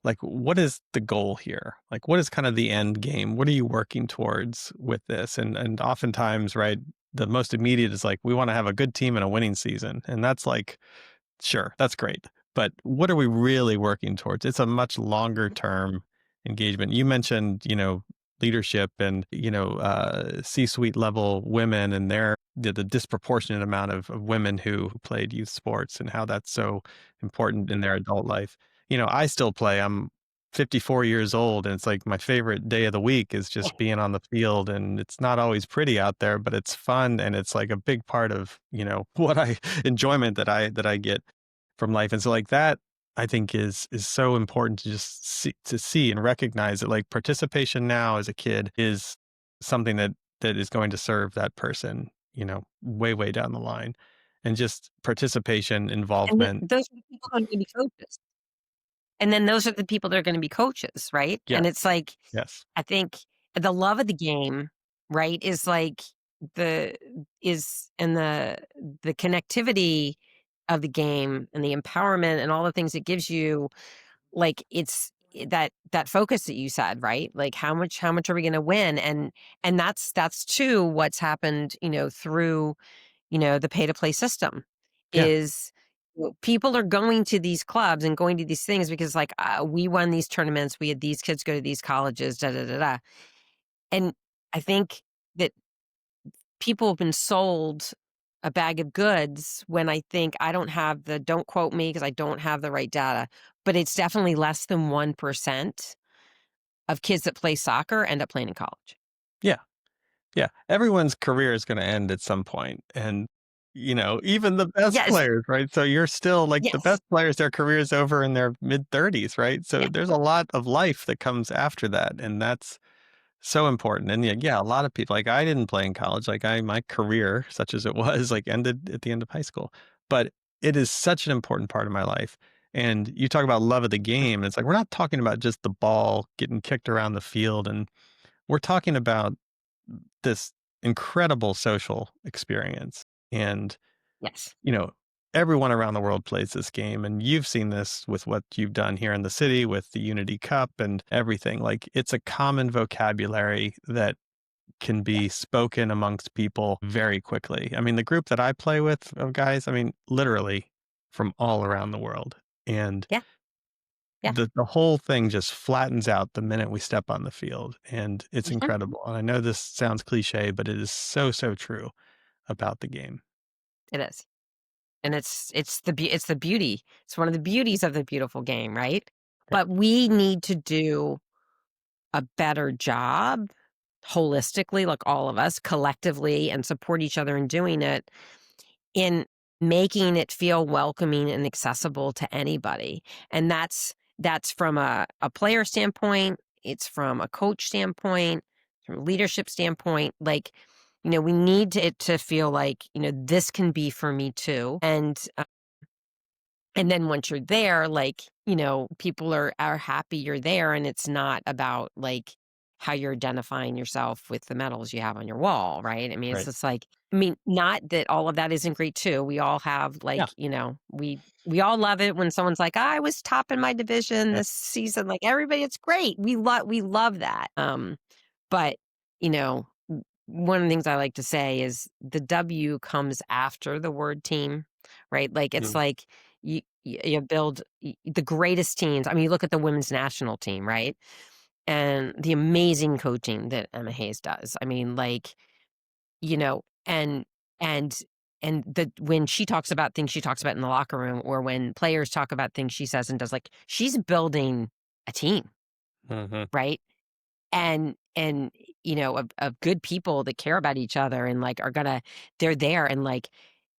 like what is the goal here? Like what is kind of the end game? What are you working towards with this? And oftentimes, right, the most immediate is like we want to have a good team and a winning season. And that's like, sure, that's great. but what are we really working towards? It's a much longer term engagement. You mentioned, leadership and, C-suite level women and the disproportionate amount of women who played youth sports and how that's so important in their adult life. I still play. I'm 54 years old, and it's like my favorite day of the week is just being on the field, and it's not always pretty out there, but it's fun, and it's like a big part of, what I enjoyment that I get from life. And so like that I think is so important to just see and recognize that like participation now as a kid is something that is going to serve that person, way, way down the line. And just participation, And involvement. those are the people who are gonna be coaches. And then those are the people that are gonna be coaches, right? Yes, And it's like, yes. I think the love of the game, right, is like the is and the connectivity of the game and the empowerment and all the things it gives you, like, that focus that you said, right? Like, how much are we gonna win? And that's too what's happened, through, the pay to play system Yeah, is people are going to these clubs and going to these things because like we won these tournaments, we had these kids go to these colleges, da da da da. And I think that people have been sold a bag of goods when I think I don't have the don't quote me because I don't have the right data, but it's definitely less than 1% of kids that play soccer end up playing in college. yeah. Yeah, everyone's career is gonna end at some point, and, even the best Yes. players, right? So you're still like the Yes. best players, their career is over in their mid-30s, right? So Yeah. there's a lot of life that comes after that, and that's so important. And yeah, a lot of people like, I didn't play in college, like, my career, such as it was, like, ended at the end of high school, but it is such an important part of my life. And you talk about love of the game, and it's like, we're not talking about just the ball getting kicked around the field, and we're talking about this incredible social experience. And, Yes. you know, everyone around the world plays this game. And you've seen this with what you've done here in the city with the Unity Cup and everything. Like it's a common vocabulary that can Yeah. be spoken amongst people very quickly. I mean, the group that I play with of guys, I mean, literally from all around the world. And Yeah. Yeah. the whole thing just flattens out the minute we step on the field, and it's Mhm. incredible. And I know this sounds cliche, but it is so, so true about the game. It is. And it's the beauty. It's one of the beauties of the beautiful game, right? Yeah. But we need to do a better job holistically, like all of us collectively, and support each other in doing it, in making it feel welcoming and accessible to anybody. And that's from a player standpoint, it's from a coach standpoint, from a leadership standpoint. Like, we need it to feel like, this can be for me too. And then once you're there, like, people are happy you're there, and it's not about, like, how you're identifying yourself with the medals you have on your wall, right? I mean, it's Right. just like, I mean, not that all of that isn't great too. We all have, Yeah. like, we all love it when someone's like, "I was top in my division Yeah. this season." Like, everybody, it's great. We love that. But, one of the things I like to say is the W comes after the word team, right? Like, it's Mm. like you build the greatest teams. I mean, you look at the women's national team, right? And the amazing coaching that Emma Hayes does. I mean, like, you know, and and the when she talks about things she talks about in the locker room, or when players talk about things she says and does, like, she's building a team, Mhm. right? And of good people that care about each other and like they're there, and like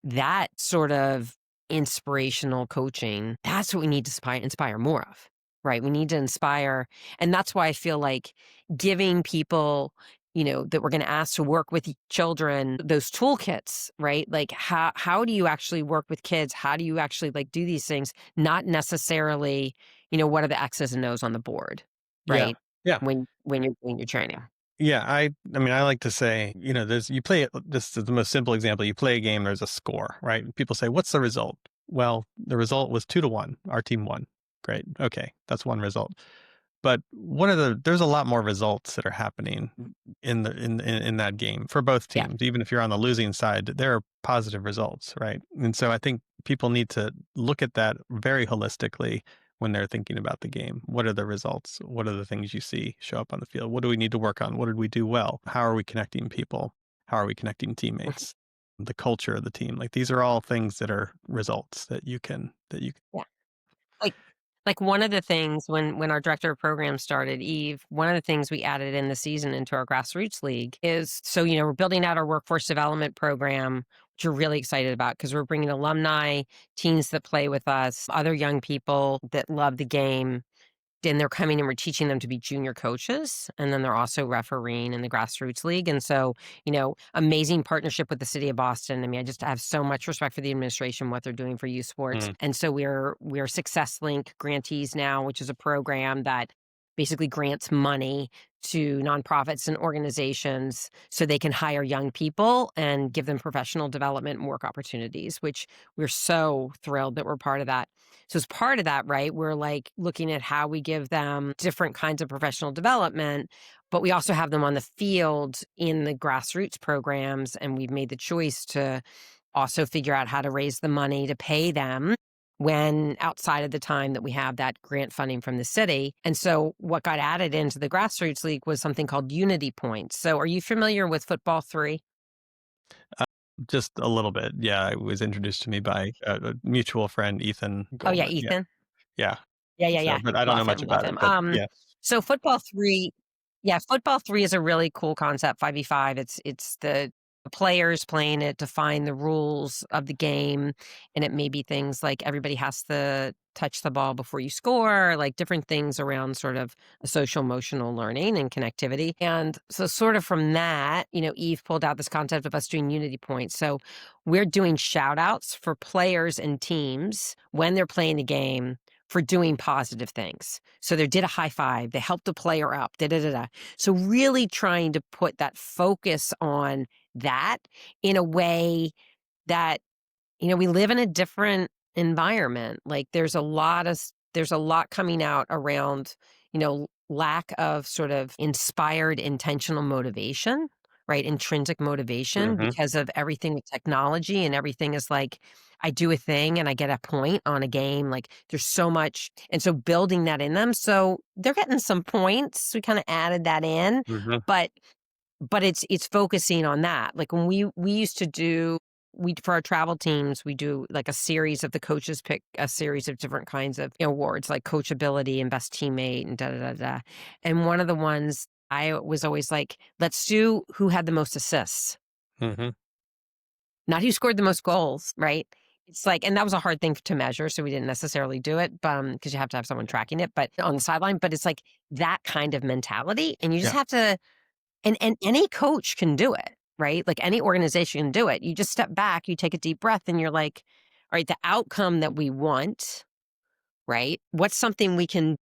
that sort of inspirational coaching, that's what we need to inspire more of, right? We need to inspire. And that's why I feel like giving people, that we're going to ask to work with children, those toolkits, right? Like, how do you actually work with kids? How do you actually like do these things? Not necessarily, what are the X's and O's on the board, Yeah. right? Yeah. When you're doing your training. Yeah. I mean, I like to say, there's you play it. This is the most simple example. You play a game, there's a score, right? People say, what's the result? Well, the result was 2-1. Our team won. Great. Okay. That's one result. But there's a lot more results that are happening in that game for both Yeah. teams. Even if you're on the losing side, there are positive results, right? And so I think people need to look at that very holistically when they're thinking about the game. What are the results? What are the things you see show up on the field? What do we need to work on? What did we do well? How are we connecting people? How are we connecting teammates? The culture of the team. Like these are all things that are results that you Yeah. Like one of the things when our director of programs started, Eve, one of the things we added in the season into our Grassroots League is so, we're building out our workforce development program, which we're really excited about because we're bringing alumni, teens that play with us, other young people that love the game. And they're coming and we're teaching them to be junior coaches. And then they're also refereeing in the Grassroots League. And so, amazing partnership with the city of Boston. I mean, I just have so much respect for the administration, what they're doing for youth sports. Mm, And so we're Success Link grantees now, which is a program that basically grants money to nonprofits and organizations so they can hire young people and give them professional development and work opportunities, which we're so thrilled that we're part of that. So as part of that, right, we're like looking at how we give them different kinds of professional development, but we also have them on the field in the grassroots programs. And we've made the choice to also figure out how to raise the money to pay them when outside of the time that we have that grant funding from the city. And so what got added into the Grassroots League was something called Unity Points. So are you familiar with Football 3? uh, just a little bit. Yeah, it was introduced to me by a mutual friend, Ethan Oh, yeah, Goldman. Yeah, Ethan. yeah. Yeah, yeah, So, yeah. but I don't know Love much him, love about it. him. But yeah. So Football 3, yeah, Football 3 is a really cool concept, 5v5. It's the players playing it, define the rules of the game, and it may be things like everybody has to touch the ball before you score, like different things around sort of social emotional learning and connectivity. And so sort of from that, Eve pulled out this concept of us doing unity points. So we're doing shout outs for players and teams when they're playing the game for doing positive things. So they did a high five, they helped a player up, da da da da. So really trying to put that focus on that in a way that, we live in a different environment. Like there's a lot coming out around, lack of sort of inspired intentional motivation, right? Intrinsic motivation Hmm. because of everything with technology and everything is like I do a thing and I get a point on a game. Like there's so much. And so building that in them. So they're getting some points. We kind of added that in, Hmm. but it's focusing on that. Like when we used to do we for our travel teams, we do like a series of the coaches pick a series of different kinds of awards like coachability and best teammate and da da da da. And one of the ones I was always like, let's do who had the most assists, Hmm. not who scored the most goals, right? It's like, and that was a hard thing to measure, so we didn't necessarily do it, because you have to have someone tracking it, but on the sideline. But it's like that kind of mentality, and you just Yeah. have to and any coach can do it, right? Like any organization can do it. You just step back, you take a deep breath, and you're like, all right, the outcome that we want, right? What's something we can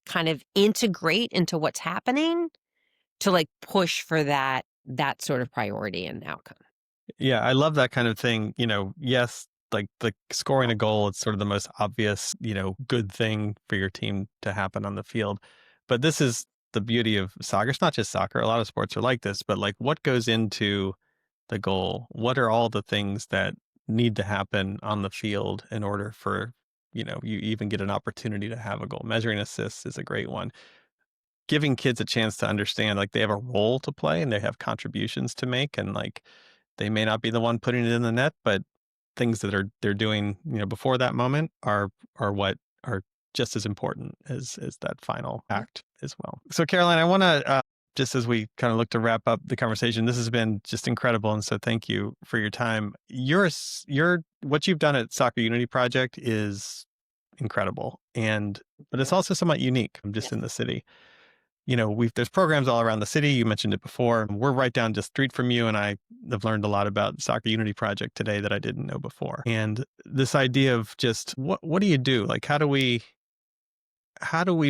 kind of integrate into what's happening to like push for that sort of priority and outcome. Yeah, I love that kind of thing. Yes, like the scoring a goal, it's sort of the most obvious, good thing for your team to happen on the field. But this is the beauty of soccer. It's not just soccer. A lot of sports are like this, but like what goes into the goal? What are all the things that need to happen on the field in order for, you even get an opportunity to have a goal? Measuring assists is a great one. Giving kids a chance to understand like they have a role to play and they have contributions to make and like they may not be the one putting it in the net, but things that they're doing, before that moment are what are just as important as that final Mhm. act as well. So Caroline, I want to just as we kind of look to wrap up the conversation, this has been just incredible, and so thank you for your time. Your what you've done at Soccer Unity Project is incredible, and but it's Yeah. also somewhat unique. I'm just Yes. in the city. There's programs all around the city. You mentioned it before. We're right down the street from you, and I have learned a lot about Soccer Unity Project today that I didn't know before. And this idea of just what do you do? Like how do we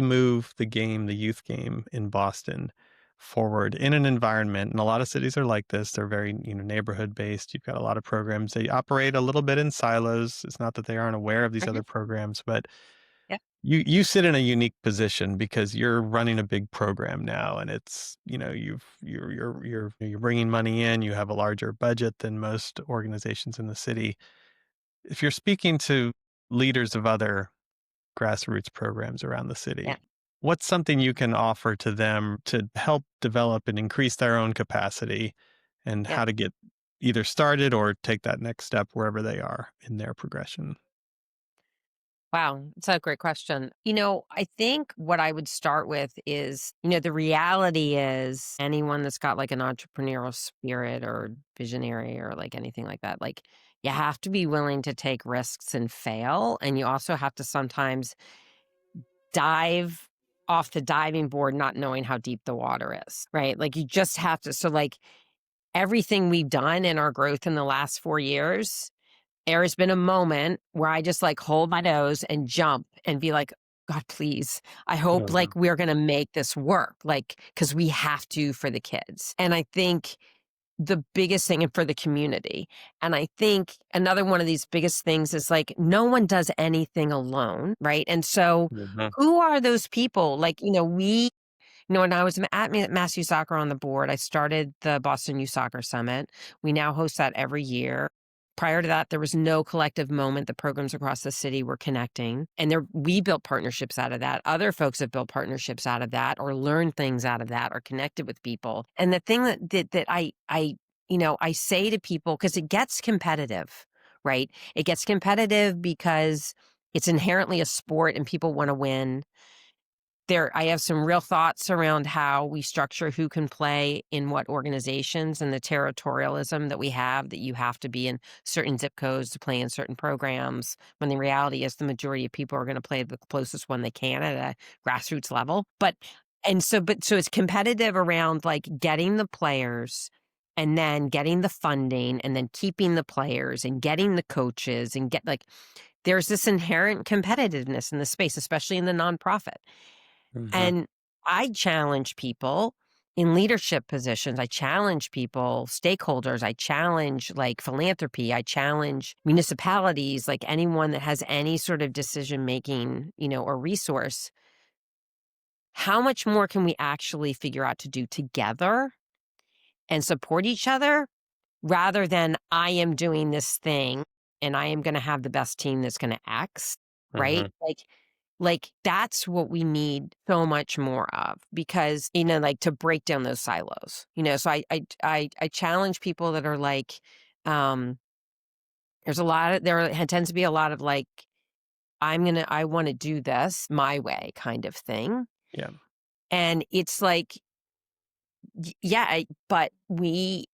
move the game, the youth game in Boston forward in an environment? And a lot of cities are like this. They're very, neighborhood based. You've got a lot of programs. They operate a little bit in silos. It's not that they aren't aware of these Mhm. other programs, but Yeah. you sit in a unique position because you're running a big program now, and it's, you're bringing money in, you have a larger budget than most organizations in the city. If you're speaking to leaders of other grassroots programs around the Yeah, city, what's something you can offer to them to help develop and increase their own capacity, and yeah. how to get either started or take that next step wherever they are in their progression? Wow, it's a great question. I think what I would start with is, the reality is anyone that's got like an entrepreneurial spirit or visionary or like anything like that, like you have to be willing to take risks and fail. And you also have to sometimes dive off the diving board, not knowing how deep the water is, right? Like you just have to. So, like everything we've done in our growth in the last 4 years, there has been a moment where I just like hold my nose and jump and be like, God, please, I hope Mhm. like we're going to make this work, like, because we have to for the kids. And I think the biggest thing and for the community. And I think another one of these biggest things is like no one does anything alone, right? And so Mhm. who are those people? Like, when I was at Mass Youth Soccer on the board, I started the Boston Youth Soccer Summit. We now host that every year. Prior to that, there was no collective moment. The programs across the city were connecting, and we built partnerships out of that. Other folks have built partnerships out of that, or learned things out of that, or connected with people. And the thing that I say to people, because it gets competitive, right? It gets competitive because it's inherently a sport, and people want to win. I have some real thoughts around how we structure who can play in what organizations, and the territorialism that we have, that you have to be in certain zip codes to play in certain programs, when the reality is the majority of people are going to play the closest one they can at a grassroots level. So it's competitive around like getting the players, and then getting the funding, and then keeping the players, and getting the coaches, and there's this inherent competitiveness in the space, especially in the nonprofit. Mhm. And I challenge people in leadership positions. I challenge people, stakeholders. I challenge like philanthropy. I challenge municipalities, like anyone that has any sort of decision making, or resource. How much more can we actually figure out to do together and support each other, rather than I am doing this thing and I am going to have the best team that's going to X, right? Mhm. Like that's what we need so much more of, because, like to break down those silos, so I challenge people that are like, um, there tends to be a lot of like, I want to do this my way kind of thing. Yeah. And it's like, yeah, but we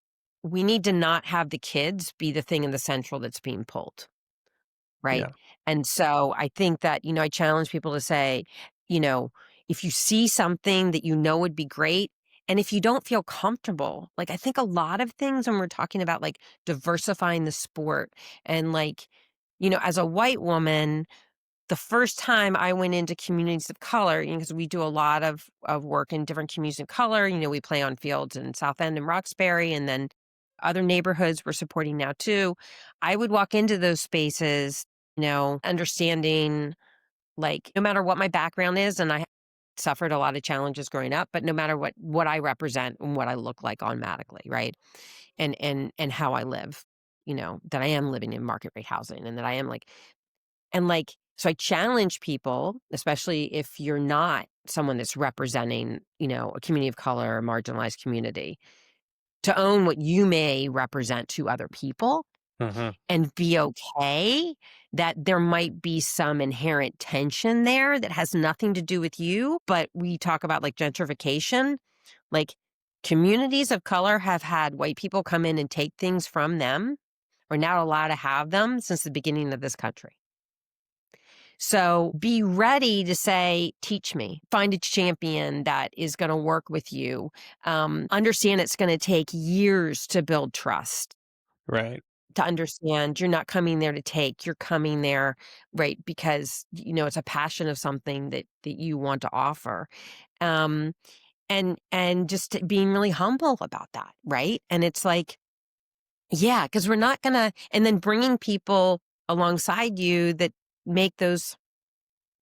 need to not have the kids be the thing in the central that's being pulled. Right? Yeah. And so I think that, I challenge people to say, you know, if you see something that would be great, and if you don't feel comfortable, like I think a lot of things when we're talking about like diversifying the sport, and like, as a white woman, the first time I went into communities of color, because we do a lot of work in different communities of color, we play on fields in South End and Roxbury, and then other neighborhoods we're supporting now too. I would walk into those spaces, understanding like no matter what my background is, and I suffered a lot of challenges growing up, but no matter what I represent and what I look like automatically, right? And how I live, that I am living in market rate housing, and that I am like, and like, so I challenge people, especially if you're not someone that's representing, a community of color or marginalized community, to own what you may represent to other people, Mhm. and be okay that there might be some inherent tension there that has nothing to do with you. But we talk about like gentrification, like communities of color have had white people come in and take things from them, or not allowed to have them since the beginning of this country. So be ready to say, teach me, find a champion that is going to work with you. Understand it's going to take years to build trust, Right. to understand you're not coming there to take, you're coming there, right? Because, it's a passion of something that you want to offer. Um, and just being really humble about that. Right. And it's like, yeah, because we're not going to, and then bringing people alongside you that make those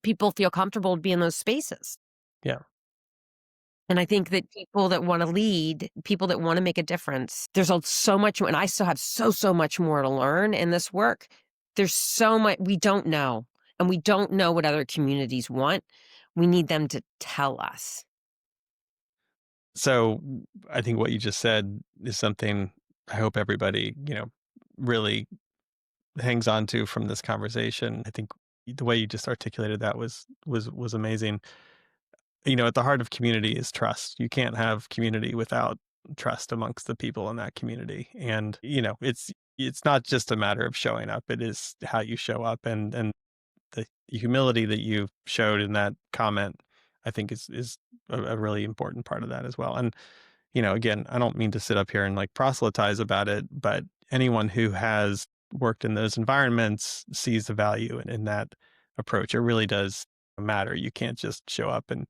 people feel comfortable to be in those spaces. Yeah. And I think that people that wanna lead, people that wanna make a difference, there's so much, and I still have so much more to learn in this work. There's so much we don't know, and we don't know what other communities want. We need them to tell us. So I think what you just said is something I hope everybody, really hangs on to from this conversation. I think the way you just articulated that was amazing. At the heart of community is trust. You can't have community without trust amongst the people in that community. And, it's not just a matter of showing up. It is how you show up, and the humility that you showed in that comment, I think is a really important part of that as well. And, again, I don't mean to sit up here and like proselytize about it, but anyone who has worked in those environments sees the value in that approach. It really does matter. You can't just show up and,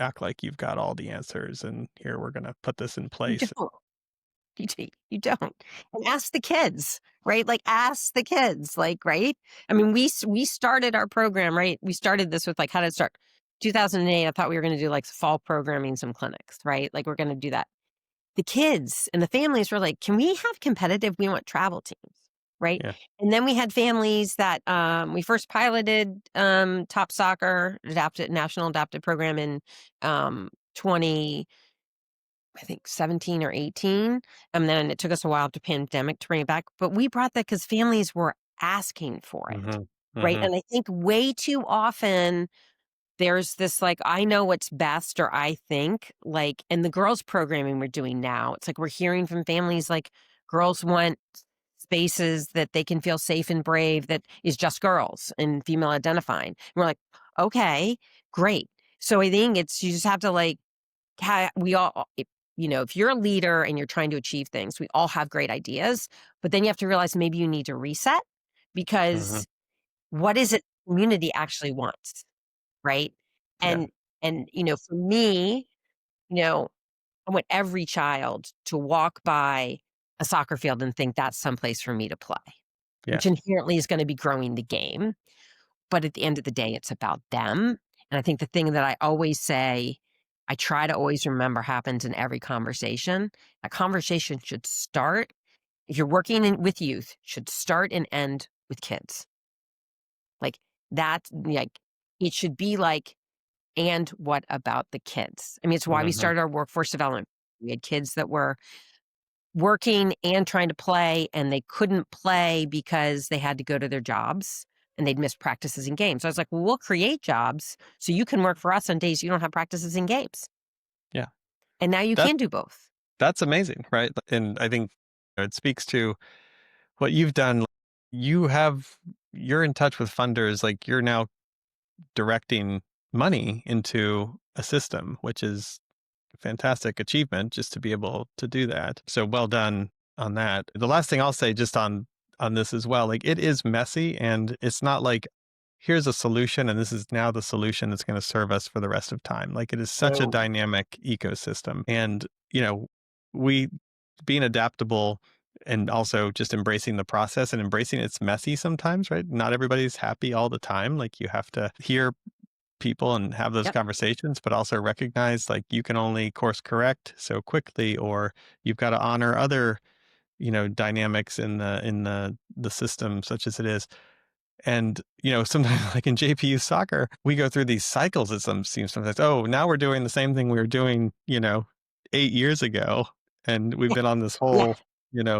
act like you've got all the answers and here we're going to put this in You place. don't. You don't. And ask the kids, right? Like, ask the kids, like, right? I mean, we started our program, right? We started this with, like, how did it start? 2008, I thought we were gonna do, like, fall programming, some clinics, right? Like, we're gonna do that. The kids and the families were like, "Can we have competitive? We want travel teams," right? Yeah. And then we had families that, we first piloted, Top Soccer adapted national adapted program in, 20, I think 17 or 18. And then it took us a while to pandemic to bring it back. But we brought that because families were asking for it. Hmm. Right. Hmm. And I think way too often there's this like, I know what's best, or I think like, in the girls programming we're doing now, it's like we're hearing from families like girls want spaces that they can feel safe and brave, that is just girls and female identifying. And we're like, okay, great. So I think you just have to like, we all, if you're a leader and you're trying to achieve things, we all have great ideas, but then you have to realize maybe you need to reset, Hmm. because what is it community actually wants, right? Yeah. And for me, you know, I want every child to walk by a soccer field and think that's someplace for me to play, Yeah. which inherently is going to be growing the game. But at the end of the day, it's about them. And I think the thing that I always say, I try to always remember happens in every conversation. A conversation should start, if you're working with youth, should start and end with kids. Like that, like it should be like, and what about the kids? I mean, it's why we Hmm. started our workforce development. We had kids that were working and trying to play, and they couldn't play because they had to go to their jobs and they'd miss practices and games. So I was like, well, we'll create jobs so you can work for us on days you don't have practices and games. Yeah. And now you That can do both. that's amazing, right? And I think it speaks to what you've done. You're in touch with funders, like you're now directing money into a system, which is a fantastic achievement just to be able to do that. So well done on that. The last thing I'll say just on this as well, like it is messy and it's not like here's a solution and this is now the solution that's going to serve us for the rest of time. Like it is such a No. dynamic ecosystem. And, we being adaptable and also just embracing the process and embracing it's messy sometimes, right? Not everybody's happy all the time. Like you have to hear people and have those Yep. conversations, but also recognize like you can only course correct so quickly, or you've got to honor other, dynamics in the system such as it is. And, sometimes like in JPU soccer, we go through these cycles. It seems sometimes, oh, now we're doing the same thing we were doing, 8 years ago. And we've Yeah. been on this Yeah. whole,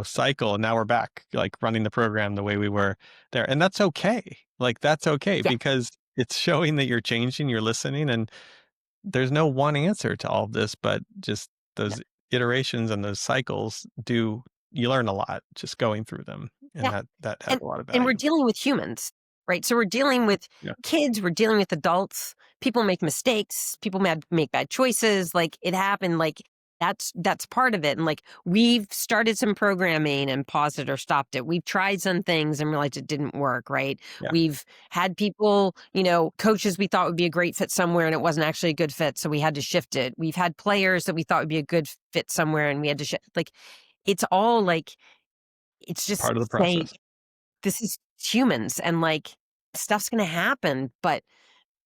cycle. And now we're back, like running the program the way we were there. And that's okay. Like, that's okay Yeah. because it's showing that you're changing, you're listening. And there's no one answer to all of this, but just No. those iterations and those cycles you learn a lot just going through them. And Yeah. that has And a lot of and we're value. dealing with humans, right? So we're dealing with Yeah. kids, we're dealing with adults. People make mistakes, people make bad choices, like, it happened, like, that's part of it, and, like, we've started some programming and paused it or stopped it. We've tried some things and realized it didn't work, right? Yeah. We've had people, coaches we thought would be a great fit somewhere, and it wasn't actually a good fit, so we had to shift it. We've had players that we thought would be a good fit somewhere, and we had to shift, like, it's all, like, it's just Part of the saying process. this is humans, and like stuff's going to happen, but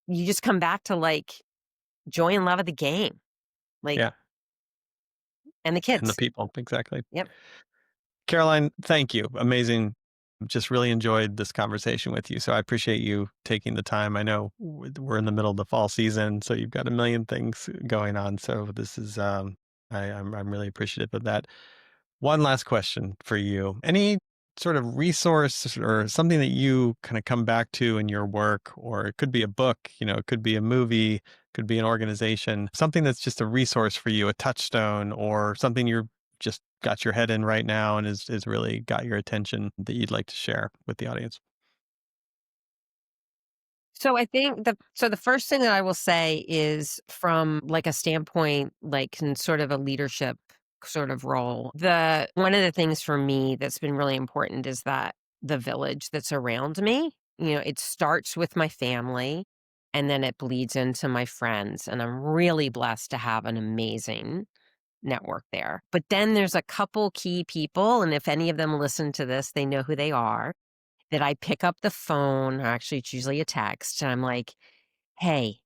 you just come back to, like, joy and love of the game, like, Yeah. and the And the kids. people. Exactly. Yep. Caroline, thank you. Amazing. Just really enjoyed this conversation with you. So I appreciate you taking the time. I know we're in the middle of the fall season, so you've got a million things going on. So this is, I'm really appreciative of that. One last question for you. Any sort of resource or something that you kind of come back to in your work, or it could be a book, it could be a movie, could be an organization, something that's just a resource for you, a touchstone, or something you're just got your head in right now and is really got your attention that you'd like to share with the audience? So I think the first thing that I will say is from like a standpoint, like in sort of a leadership sort of role. The one of the things for me that's been really important is that the village that's around me, it starts with my family and then it bleeds into my friends. And I'm really blessed to have an amazing network there. But then there's a couple key people, and if any of them listen to this, they know who they are, that I pick up the phone, or actually it's usually a text, and I'm like, "Hey,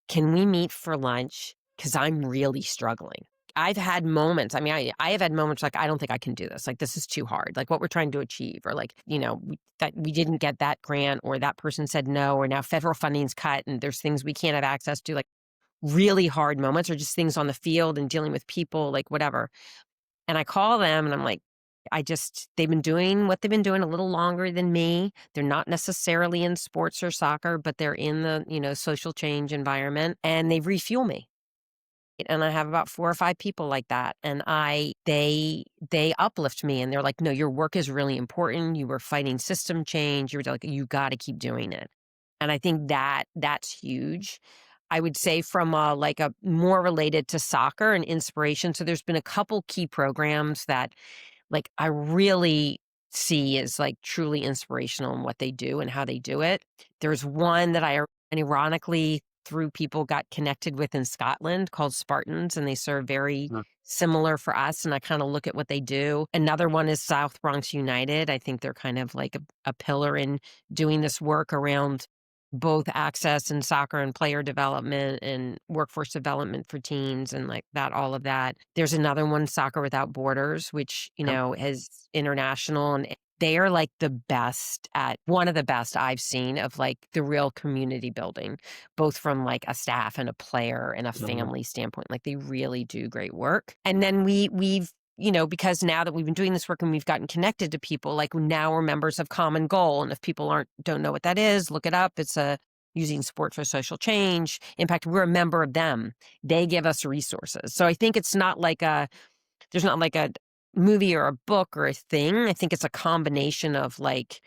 can we meet for lunch? Because I'm really struggling." I've had moments, I mean, I have had moments like, "I don't think I can do this, like, this is too hard, like, what we're trying to achieve," or like, that we didn't get that grant, or that person said no, or now federal funding's cut, and there's things we can't have access to, like, really hard moments, or just things on the field and dealing with people, like, whatever. And I call them and I'm like, they've been doing what they've been doing a little longer than me. They're not necessarily in sports or soccer, but they're in the, social change environment and they refuel me. And I have about 4 or 5 people like that. And they uplift me and they're like, no, your work is really important. You were fighting system change. You were like, you got to keep doing it. And I think that's huge. I would say from like a more related to soccer and inspiration. So there's been a couple key programs that like, I really see as, like, truly inspirational in what they do and how they do it. There's one that I ironically, through people, got connected with in Scotland called Spartans, and they serve very Mm. similar for us, and I kinda look at what they do. Another one is South Bronx United. I think they're kind of like a pillar in doing this work around both access and soccer and player development and workforce development for teens and like that, all of that. There's another one, Soccer Without Borders, which, Yep. is international and they are like the best at one of the best I've seen of like the real community building, both from like a staff and a player and a Mhm. family standpoint. Like they really do great work. And then we've because now that we've been doing this work and we've gotten connected to people, like now we're members of Common Goal. And if people don't know what that is, look it up. It's a using sport for social change impact. We're a member of them. They give us resources. So I think there's not like a movie or a book or a thing. I think it's a combination of like,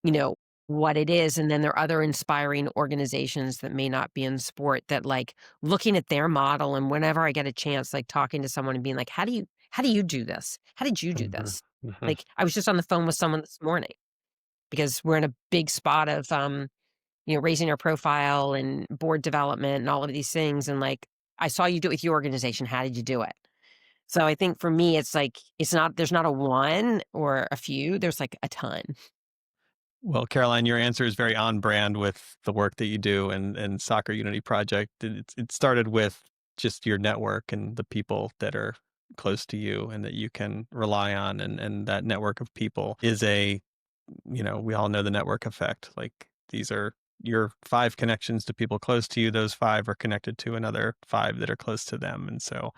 you know, what it is. And then there are other inspiring organizations that may not be in sport that like looking at their model and whenever I get a chance, like talking to someone and being like, how do you do this? How did you do Mhm. this? Mhm. Like I was just on the phone with someone this morning because we're in a big spot of raising our profile and board development and all of these things. And like I saw you do it with your organization. How did you do it? So I think for me, it's like there's not a one or a few. There's like a ton. Well, Caroline, your answer is very on brand with the work that you do and Soccer Unity Project. It started with just your network and the people that are close to you and that you can rely on. And that network of people is we all know the network effect. Like these are your 5 connections to people close to you. Those 5 are connected to another 5 that are close to them. And so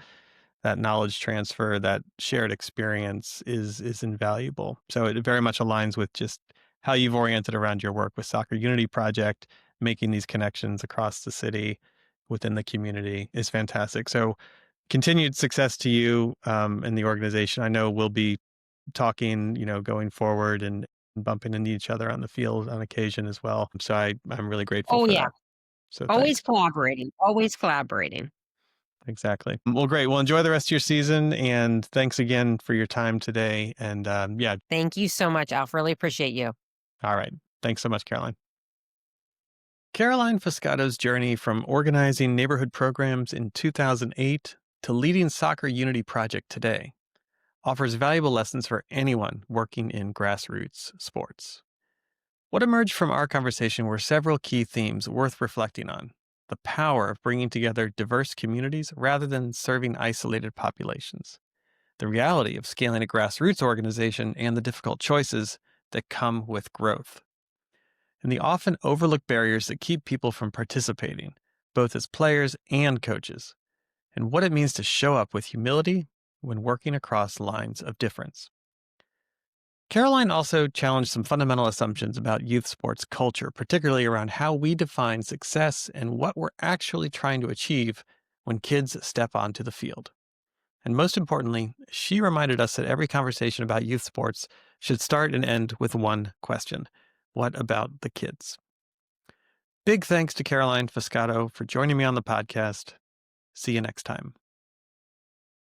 that knowledge transfer, that shared experience is invaluable. So it very much aligns with just how you've oriented around your work with Soccer Unity Project, making these connections across the city within the community is fantastic. So continued success to you and the organization. I know we'll be talking, going forward and bumping into each other on the field on occasion as well. So I'm really grateful Oh for yeah. that. So Always thanks. collaborating. Always collaborating. Exactly. Well, great. Well, enjoy the rest of your season, and thanks again for your time today. And yeah, Thank you so much, Alf. Really appreciate you. all right. Thanks so much, Caroline. Caroline Foscato's journey from organizing neighborhood programs in 2008 to leading Soccer Unity Project today offers valuable lessons for anyone working in grassroots sports. What emerged from our conversation were several key themes worth reflecting on. The power of bringing together diverse communities rather than serving isolated populations. The reality of scaling a grassroots organization and the difficult choices that come with growth. And the often overlooked barriers that keep people from participating, both as players and coaches, and what it means to show up with humility when working across lines of difference. Caroline also challenged some fundamental assumptions about youth sports culture, particularly around how we define success and what we're actually trying to achieve when kids step onto the field. And most importantly, she reminded us that every conversation about youth sports should start and end with one question: what about the kids? Big thanks to Caroline Foscato for joining me on the podcast. See you next time.